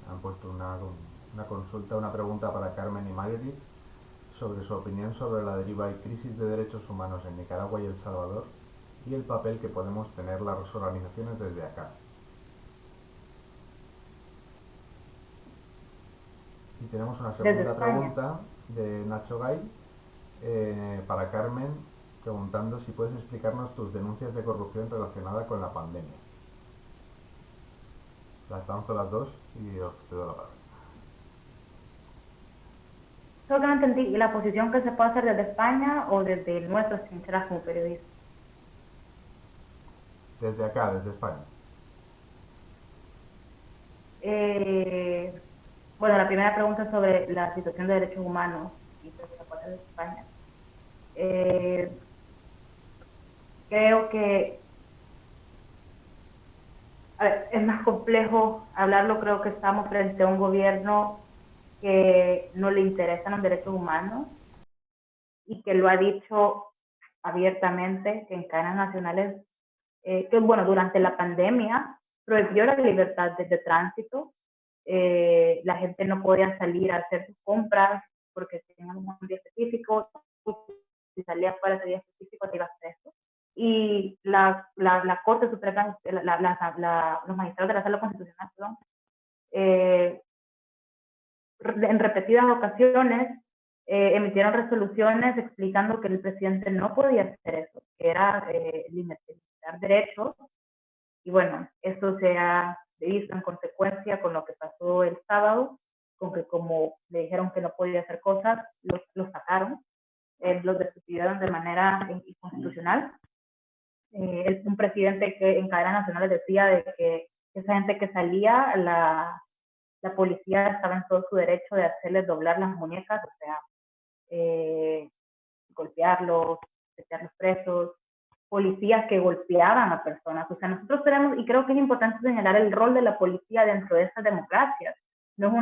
Han puesto una consulta, una pregunta para Carmen y Mayri sobre su opinión sobre la deriva y crisis de derechos humanos en Nicaragua y El Salvador y el papel que podemos tener las organizaciones desde acá. Y tenemos una segunda pregunta de Nacho Gay para Carmen, preguntando si puedes explicarnos tus denuncias de corrupción relacionada con la pandemia. Las lanzo las dos y os cedo la palabra. Solo que no entendí, ¿la posición que se puede hacer desde España o desde nuestras trincheras como periodistas? Desde acá, desde España. Bueno, la primera pregunta es sobre la situación de derechos humanos y desde la parte de España. Creo que es más complejo hablarlo. Creo que estamos frente a un gobierno que no le interesan los derechos humanos y que lo ha dicho abiertamente, que en cadenas nacionales, que bueno, durante la pandemia prohibió la libertad de tránsito. La gente no podía salir a hacer sus compras porque tenían un día específico. Si salías fuera de ese día específico te ibas preso. Y la Corte Suprema, los magistrados de la Sala Constitucional, perdón, en repetidas ocasiones emitieron resoluciones explicando que el presidente no podía hacer eso, que era limitar derechos. Y bueno, eso se ha visto en consecuencia con lo que pasó el sábado, con que como le dijeron que no podía hacer cosas, los sacaron, los destituyeron de manera inconstitucional. Un presidente que en cadenas nacionales decía de que esa gente que salía, la policía estaba en todo su derecho de hacerles doblar las muñecas, o sea, golpearlos, meterlos presos, policías que golpeaban a personas. O sea, nosotros tenemos, y creo que es importante señalar el rol de la policía dentro de estas democracias. No es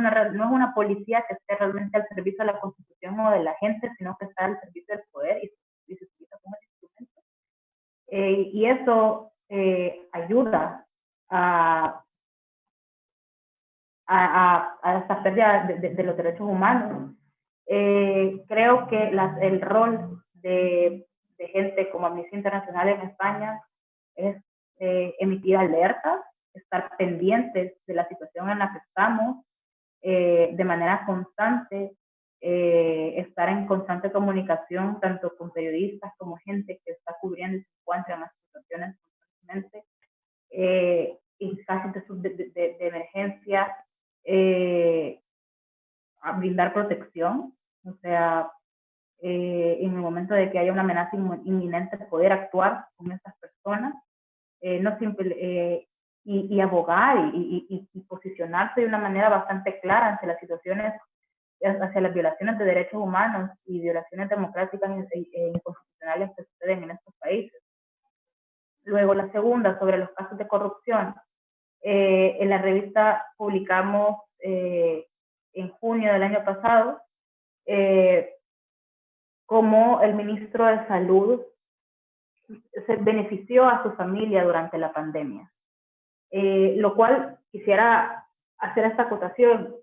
una policía que esté realmente al servicio de la Constitución o de la gente, sino que está al servicio del poder y se utiliza como instrumento. Y eso ayuda a esta pérdida de los derechos humanos. Creo que el rol de gente como Amnistía Internacional en España es emitir alertas, estar pendientes de la situación en la que estamos de manera constante, estar en constante comunicación tanto con periodistas como gente que está cubriendo y se encuentra en las situaciones constantemente, y casos de emergencia, a brindar protección, o sea, en el momento de que haya una amenaza inminente, poder actuar con estas personas, no siempre, y abogar y posicionarse de una manera bastante clara ante las situaciones, hacia las violaciones de derechos humanos y violaciones democráticas e inconstitucionales que suceden en estos países. Luego, la segunda, sobre los casos de corrupción. En la revista publicamos en junio del año pasado cómo el ministro de Salud se benefició a su familia durante la pandemia. Lo cual quisiera hacer esta acotación.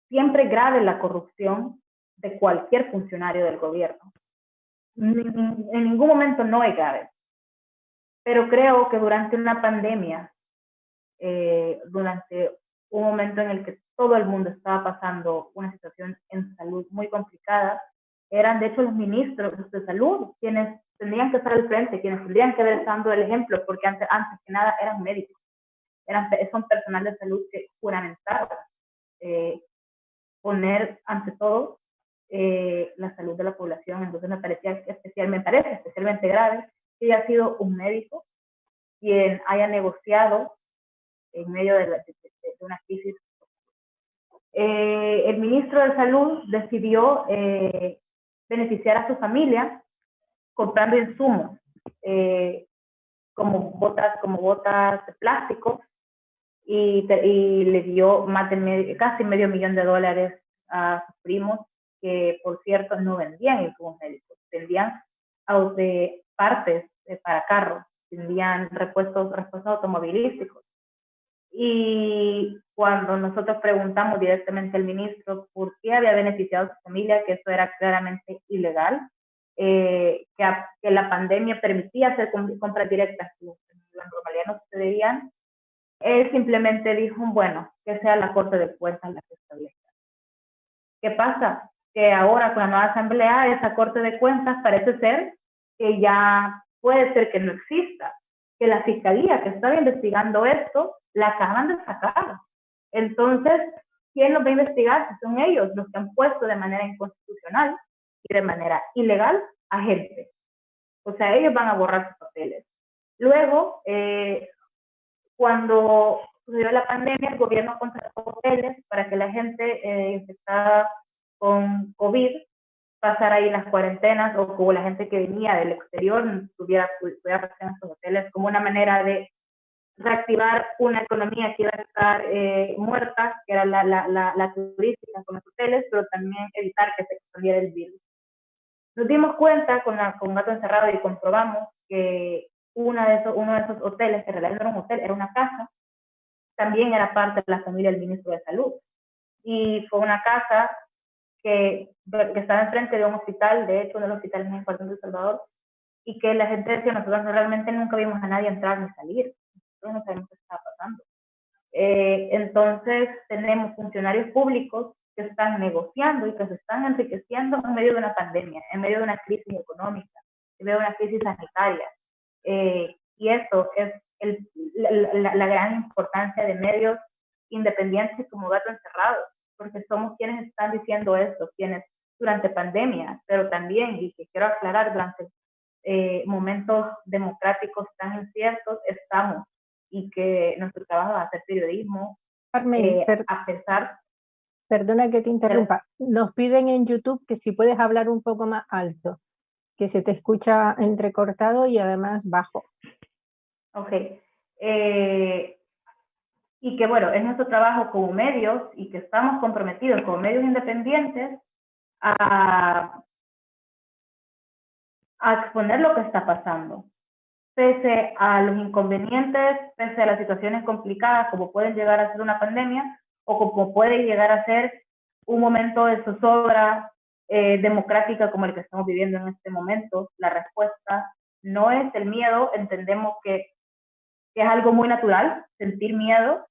Siempre grave la corrupción de cualquier funcionario del gobierno. En ningún momento no es grave. Pero creo que durante una pandemia, durante un momento en el que todo el mundo estaba pasando una situación en salud muy complicada, eran de hecho los ministros de salud quienes tendrían que estar al frente, quienes tendrían que haber dando el ejemplo, porque antes que nada eran médicos. son personal de salud que juramentaron poner ante todo la salud de la población. Entonces me parece especialmente grave que haya sido un médico quien haya negociado en medio de una crisis. El ministro de Salud decidió beneficiar a su familia comprando insumos como botas de plástico y le dio casi $500,000 a sus primos, que por cierto no vendían insumos médicos, vendían partes para carros, vendían repuestos automovilísticos. Y cuando nosotros preguntamos directamente al ministro por qué había beneficiado a su familia, que eso era claramente ilegal, que la pandemia permitía hacer compras directas, que en normalidad no sucederían, él simplemente dijo, bueno, que sea la Corte de Cuentas la que establezca. ¿Qué pasa? Que ahora con la nueva asamblea, esa Corte de Cuentas parece ser que ya puede ser que no exista, que la fiscalía que estaba investigando esto la acaban de sacar. Entonces, ¿quién los va a investigar? Si son ellos los que han puesto de manera inconstitucional y de manera ilegal a gente. O sea, ellos van a borrar sus papeles. Luego, cuando sucedió la pandemia, el gobierno contrató hoteles para que la gente infectada con COVID pasara ahí las cuarentenas, o como la gente que venía del exterior pudiera pasar en estos hoteles, como una manera de reactivar una economía que iba a estar muerta, que era la turística con los hoteles, pero también evitar que se expandiera el virus. Nos dimos cuenta con Gato Encerrado y comprobamos que uno de esos hoteles, que en realidad no era un hotel, era una casa, también era parte de la familia del ministro de Salud. Y fue una casa que estaba enfrente de un hospital, de hecho, uno de los hospitales más importantes de El Salvador, y que la gente decía, nosotros realmente nunca vimos a nadie entrar ni salir, nosotros no sabemos qué estaba pasando. Entonces, tenemos funcionarios públicos que están negociando y que se están enriqueciendo en medio de una pandemia, en medio de una crisis económica, en medio de una crisis sanitaria. Y eso es la gran importancia de medios independientes como Gato Encerrado, porque somos quienes están diciendo esto, quienes durante pandemia, pero también, y que quiero aclarar, durante momentos democráticos tan inciertos, estamos, y que nuestro trabajo es hacer periodismo, Carmen, a pesar... Perdona que te interrumpa. Nos piden en YouTube que si puedes hablar un poco más alto, que se te escucha entrecortado y además bajo. Ok. Y que bueno, es nuestro trabajo como medios y que estamos comprometidos como medios independientes a exponer lo que está pasando. Pese a los inconvenientes, pese a las situaciones complicadas como pueden llegar a ser una pandemia o como puede llegar a ser un momento de zozobra democrática como el que estamos viviendo en este momento, la respuesta no es el miedo. Entendemos que es algo muy natural sentir miedo,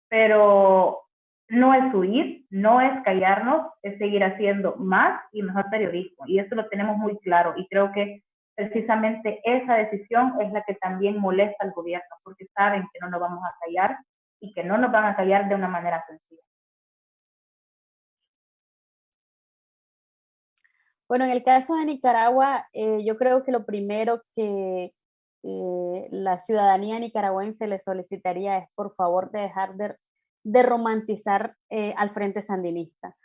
pero no es huir, no es callarnos, es seguir haciendo más y mejor periodismo. Y eso lo tenemos muy claro, y creo que precisamente esa decisión es la que también molesta al gobierno, porque saben que no nos vamos a callar y que no nos van a callar de una manera sencilla. Bueno, en el caso de Nicaragua, yo creo que lo primero que la ciudadanía nicaragüense le solicitaría es, por favor, de dejar de romantizar al Frente Sandinista.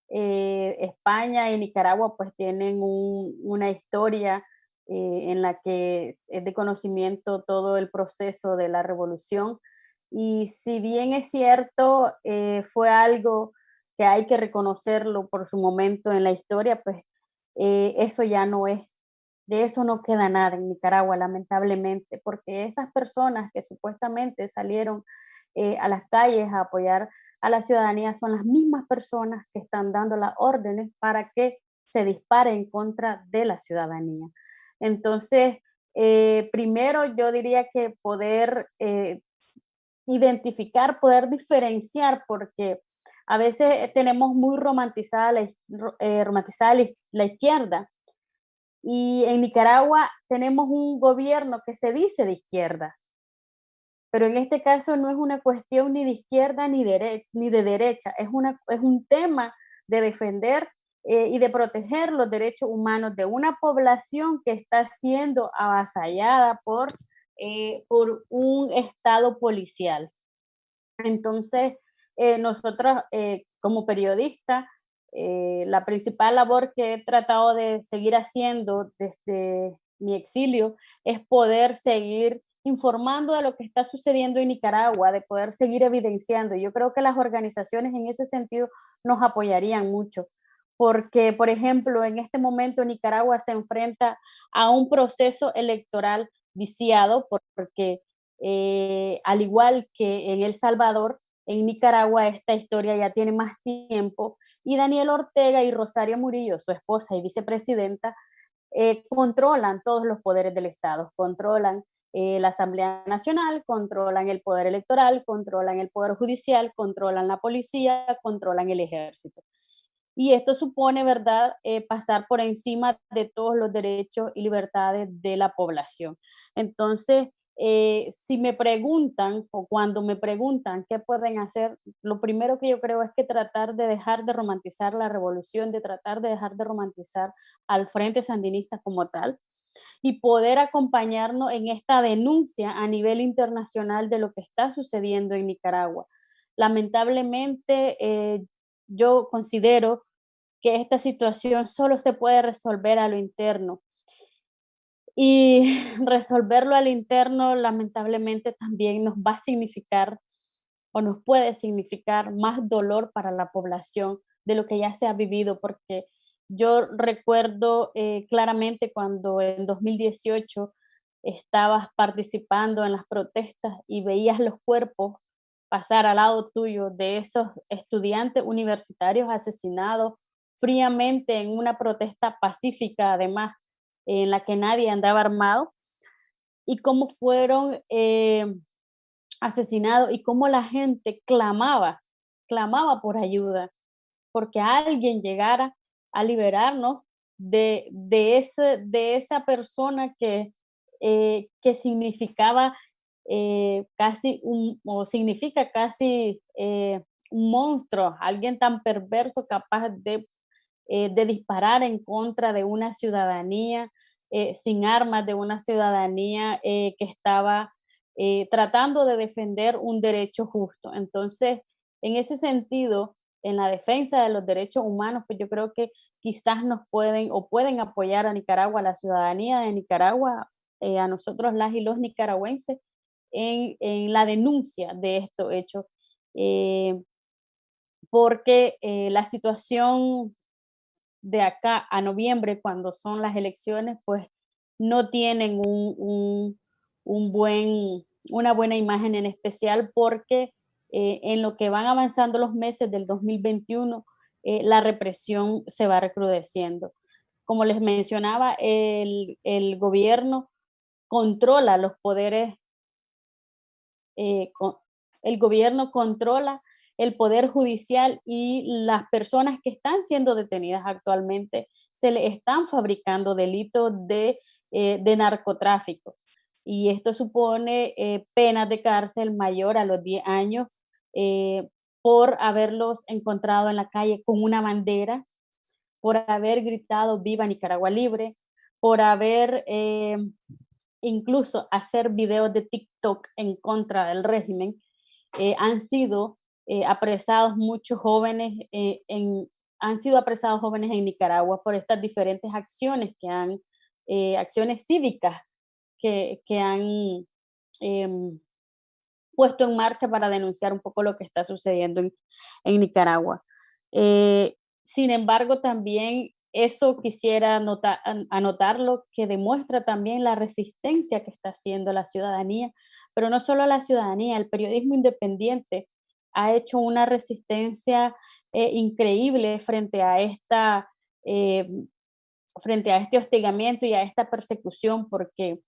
España y Nicaragua pues tienen una historia en la que es de conocimiento todo el proceso de la revolución, y si bien es cierto, fue algo que hay que reconocerlo por su momento en la historia, pues eso ya no es, de eso no queda nada en Nicaragua, lamentablemente, porque esas personas que supuestamente salieron a las calles a apoyar a la ciudadanía son las mismas personas que están dando las órdenes para que se dispare en contra de la ciudadanía. Entonces, primero yo diría que poder identificar, poder diferenciar, porque a veces tenemos muy romantizada la izquierda, y en Nicaragua tenemos un gobierno que se dice de izquierda, pero en este caso no es una cuestión ni de izquierda ni de derecha, es un tema de defender y de proteger los derechos humanos de una población que está siendo avasallada por un Estado policial. Entonces, nosotros como periodista, la principal labor que he tratado de seguir haciendo desde mi exilio es poder seguir informando de lo que está sucediendo en Nicaragua, de poder seguir evidenciando. Yo creo que las organizaciones en ese sentido nos apoyarían mucho, porque, por ejemplo, en este momento Nicaragua se enfrenta a un proceso electoral viciado, porque al igual que en El Salvador, en Nicaragua esta historia ya tiene más tiempo y Daniel Ortega y Rosario Murillo, su esposa y vicepresidenta, controlan todos los poderes del Estado, controlan la Asamblea Nacional, controlan el poder electoral, controlan el poder judicial, controlan la policía, controlan el ejército. Y esto supone, ¿verdad?, pasar por encima de todos los derechos y libertades de la población. Entonces, si me preguntan o cuando me preguntan qué pueden hacer, lo primero que yo creo es que tratar de dejar de romantizar la revolución, de tratar de dejar de romantizar al Frente Sandinista como tal y poder acompañarnos en esta denuncia a nivel internacional de lo que está sucediendo en Nicaragua. Lamentablemente, yo considero que esta situación solo se puede resolver a lo interno. Y resolverlo al interno, lamentablemente, también nos va a significar o nos puede significar más dolor para la población de lo que ya se ha vivido, porque yo recuerdo claramente cuando en 2018 estabas participando en las protestas y veías los cuerpos pasar al lado tuyo de esos estudiantes universitarios asesinados fríamente en una protesta pacífica, además, en la que nadie andaba armado, y cómo fueron asesinados y cómo la gente clamaba por ayuda, porque alguien llegara a liberarnos de esa persona que significaba casi o significa casi un monstruo, alguien tan perverso capaz de disparar en contra de una ciudadanía sin armas, de una ciudadanía que estaba tratando de defender un derecho justo. Entonces, en ese sentido, en la defensa de los derechos humanos, pues yo creo que quizás nos pueden o pueden apoyar a Nicaragua, a la ciudadanía de Nicaragua, a nosotros las y los nicaragüenses, en la denuncia de estos hechos. eh, Porque la situación de acá a noviembre, cuando son las elecciones, pues no tienen un buen, una buena imagen en especial porque en lo que van avanzando los meses del 2021, la represión se va recrudeciendo. Como les mencionaba, el gobierno controla los poderes, el gobierno controla el poder judicial y las personas que están siendo detenidas actualmente se le están fabricando delitos de narcotráfico. Y esto supone penas de cárcel mayor a los 10 años por haberlos encontrado en la calle con una bandera, por haber gritado "Viva Nicaragua Libre", por haber incluso hacer videos de TikTok en contra del régimen. Han sido apresados muchos jóvenes han sido apresados jóvenes en Nicaragua por estas diferentes acciones acciones cívicas que han em, puesto en marcha para denunciar un poco lo que está sucediendo en Nicaragua. Sin embargo, también eso quisiera anotarlo, que demuestra también la resistencia que está haciendo la ciudadanía, pero no solo la ciudadanía, el periodismo independiente ha hecho una resistencia increíble eh, frente a este hostigamiento y a esta persecución, porque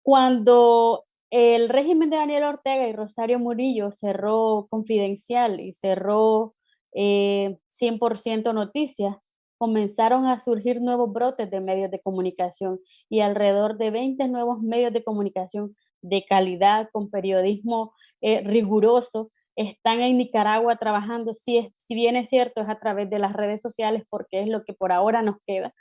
cuando el régimen de Daniel Ortega y Rosario Murillo cerró Confidencial y cerró 100% Noticias, comenzaron a surgir nuevos brotes de medios de comunicación y alrededor de 20 nuevos medios de comunicación de calidad, con periodismo riguroso, están en Nicaragua trabajando, si bien es cierto, es a través de las redes sociales porque es lo que por ahora nos queda,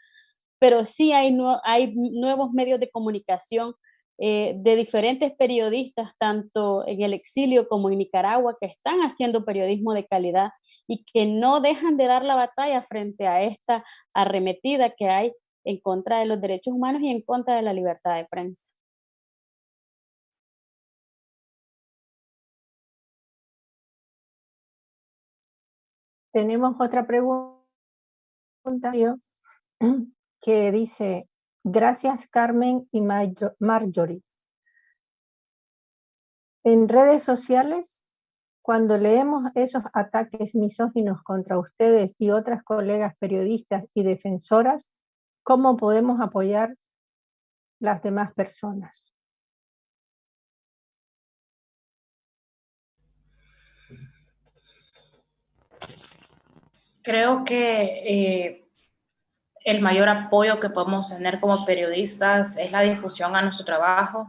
pero sí hay nuevos medios de comunicación de diferentes periodistas, tanto en el exilio como en Nicaragua, que están haciendo periodismo de calidad y que no dejan de dar la batalla frente a esta arremetida que hay en contra de los derechos humanos y en contra de la libertad de prensa. Tenemos otra pregunta que dice, gracias Carmen y Marjorie. En redes sociales, cuando leemos esos ataques misóginos contra ustedes y otras colegas periodistas y defensoras, ¿cómo podemos apoyar las demás personas? Creo que el mayor apoyo que podemos tener como periodistas es la difusión a nuestro trabajo,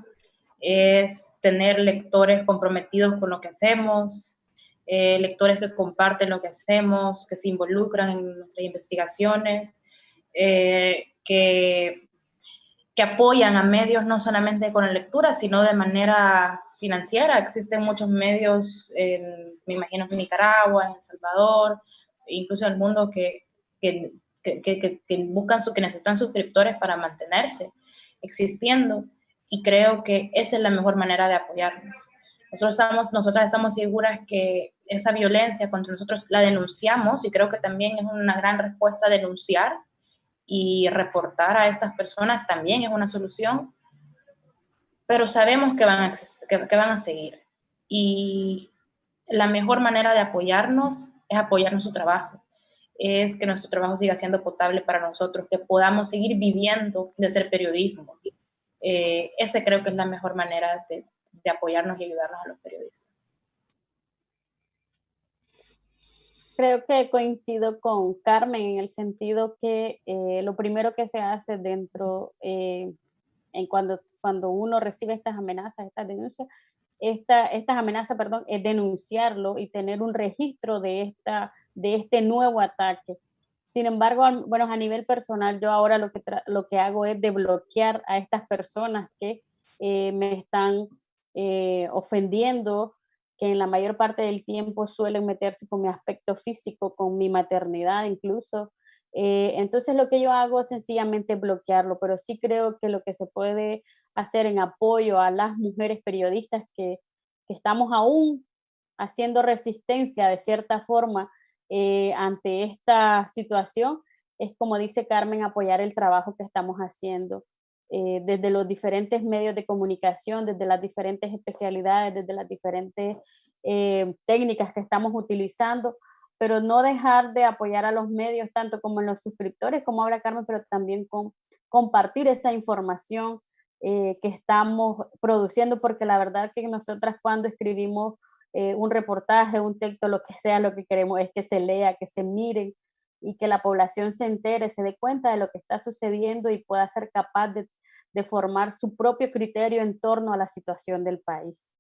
es tener lectores comprometidos con lo que hacemos, lectores que comparten lo que hacemos, que se involucran en nuestras investigaciones, que apoyan a medios no solamente con la lectura, sino de manera financiera. Existen muchos medios, me imagino en Nicaragua, en El Salvador, incluso en el mundo que buscan, que necesitan suscriptores para mantenerse existiendo, y creo que esa es la mejor manera de apoyarnos. Nosotras estamos seguras que esa violencia contra nosotros la denunciamos, y creo que también es una gran respuesta denunciar y reportar a estas personas también es una solución, pero sabemos que van a seguir. Y la mejor manera de apoyarnos es apoyar nuestro trabajo, es que nuestro trabajo siga siendo potable para nosotros, que podamos seguir viviendo de hacer periodismo. Ese creo que es la mejor manera de apoyarnos y ayudarnos a los periodistas. Creo que coincido con Carmen en el sentido que lo primero que se hace dentro, cuando uno recibe estas amenazas, estas denuncias, estas amenazas, perdón, es denunciarlo y tener un registro de este nuevo ataque. Sin embargo, bueno, a nivel personal, yo ahora lo que hago es desbloquear a estas personas que me están ofendiendo, que en la mayor parte del tiempo suelen meterse con mi aspecto físico, con mi maternidad incluso. Entonces lo que yo hago es sencillamente bloquearlo, pero sí creo que lo que se puede hacer en apoyo a las mujeres periodistas que estamos aún haciendo resistencia de cierta forma ante esta situación, es como dice Carmen, apoyar el trabajo que estamos haciendo desde los diferentes medios de comunicación, desde las diferentes especialidades, desde las diferentes técnicas que estamos utilizando, pero no dejar de apoyar a los medios, tanto como en los suscriptores, como habla Carmen, pero también con compartir esa información que estamos produciendo, porque la verdad que nosotras cuando escribimos un reportaje, un texto, lo que sea, lo que queremos es que se lea, que se miren y que la población se entere, se dé cuenta de lo que está sucediendo y pueda ser capaz de formar su propio criterio en torno a la situación del país.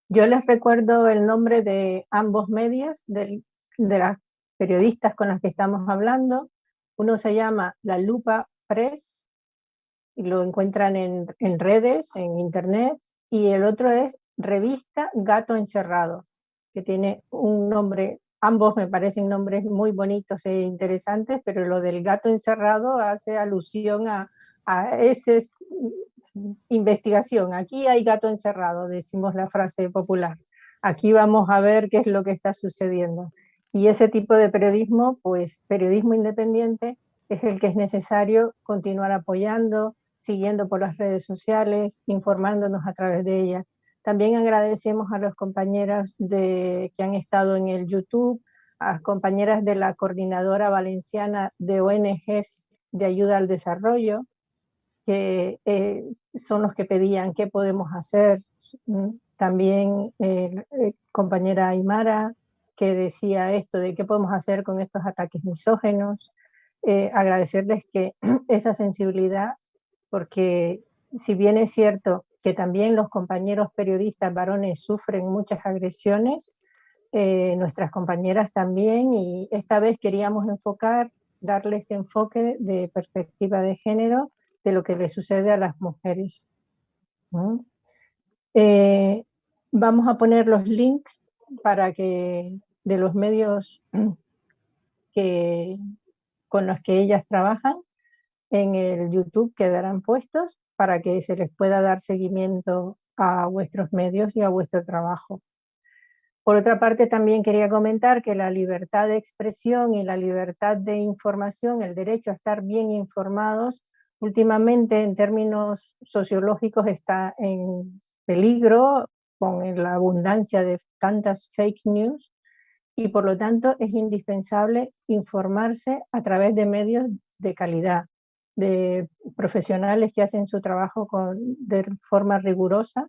Yo les recuerdo el nombre de ambos medios, de las periodistas con las que estamos hablando. Uno se llama La Lupa Press, y lo encuentran en redes, en internet, y el otro es Revista Gato Encerrado, que tiene un nombre, ambos me parecen nombres muy bonitos e interesantes, pero lo del gato encerrado hace alusión a esa investigación. Aquí hay gato encerrado, decimos la frase popular. Aquí vamos a ver qué es lo que está sucediendo. Y ese tipo de periodismo, pues periodismo independiente, es el que es necesario continuar apoyando, siguiendo por las redes sociales, informándonos a través de ellas. También agradecemos a los compañeros que han estado en el YouTube, a las compañeras de la Coordinadora Valenciana de ONGs de Ayuda al Desarrollo, que son los que pedían qué podemos hacer. También compañera Aymara, que decía esto de qué podemos hacer con estos ataques misógenos. Agradecerles que esa sensibilidad, porque si bien es cierto que también los compañeros periodistas varones sufren muchas agresiones, nuestras compañeras también, y esta vez queríamos darle este enfoque de perspectiva de género de lo que le sucede a las mujeres. ¿Mm? Vamos a poner los links para que de los medios con los que ellas trabajan en el YouTube quedarán puestos para que se les pueda dar seguimiento a vuestros medios y a vuestro trabajo. Por otra parte, también quería comentar que la libertad de expresión y la libertad de información, el derecho a estar bien informados, últimamente en términos sociológicos está en peligro con la abundancia de tantas fake news, y por lo tanto es indispensable informarse a través de medios de calidad, de profesionales que hacen su trabajo de forma rigurosa,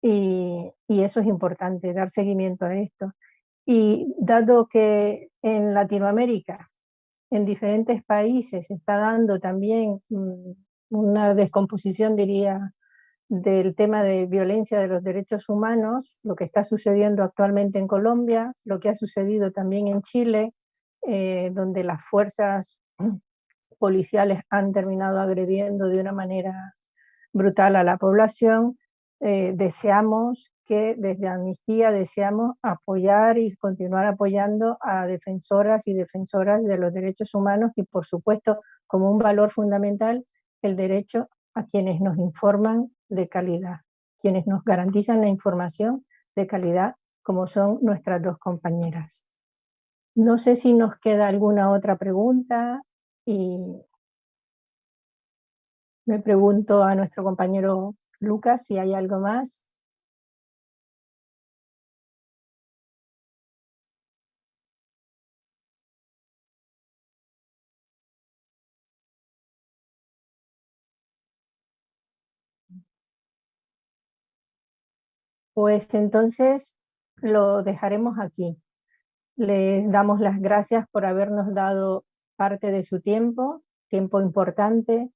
y eso es importante, dar seguimiento a esto. Y dado que en Latinoamérica, en diferentes países, se está dando también una descomposición, diría, del tema de violencia de los derechos humanos, lo que está sucediendo actualmente en Colombia, lo que ha sucedido también en Chile, donde las fuerzas policiales han terminado agrediendo de una manera brutal a la población. Deseamos que desde Amnistía deseamos apoyar y continuar apoyando a defensoras y defensoras de los derechos humanos, y por supuesto como un valor fundamental el derecho a quienes nos informan de calidad, quienes nos garantizan la información de calidad, como son nuestras dos compañeras. No sé si nos queda alguna otra pregunta, y me pregunto a nuestro compañero Lucas si hay algo más. Pues entonces lo dejaremos aquí. Les damos las gracias por habernos dado parte de su tiempo importante,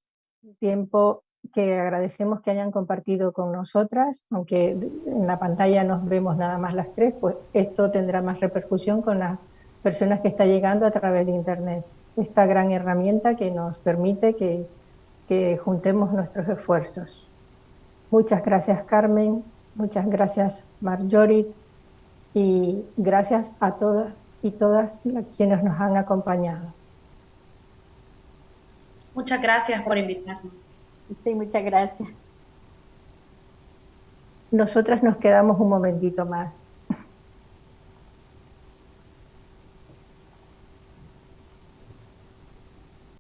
tiempo que agradecemos que hayan compartido con nosotras, aunque en la pantalla nos vemos nada más las tres, pues esto tendrá más repercusión con las personas que están llegando a través de Internet. Esta gran herramienta que nos permite que juntemos nuestros esfuerzos. Muchas gracias, Carmen. Muchas gracias, Marjorie. Y gracias a todas y todas quienes nos han acompañado. Muchas gracias por invitarnos. Sí, muchas gracias. Nosotras nos quedamos un momentito más.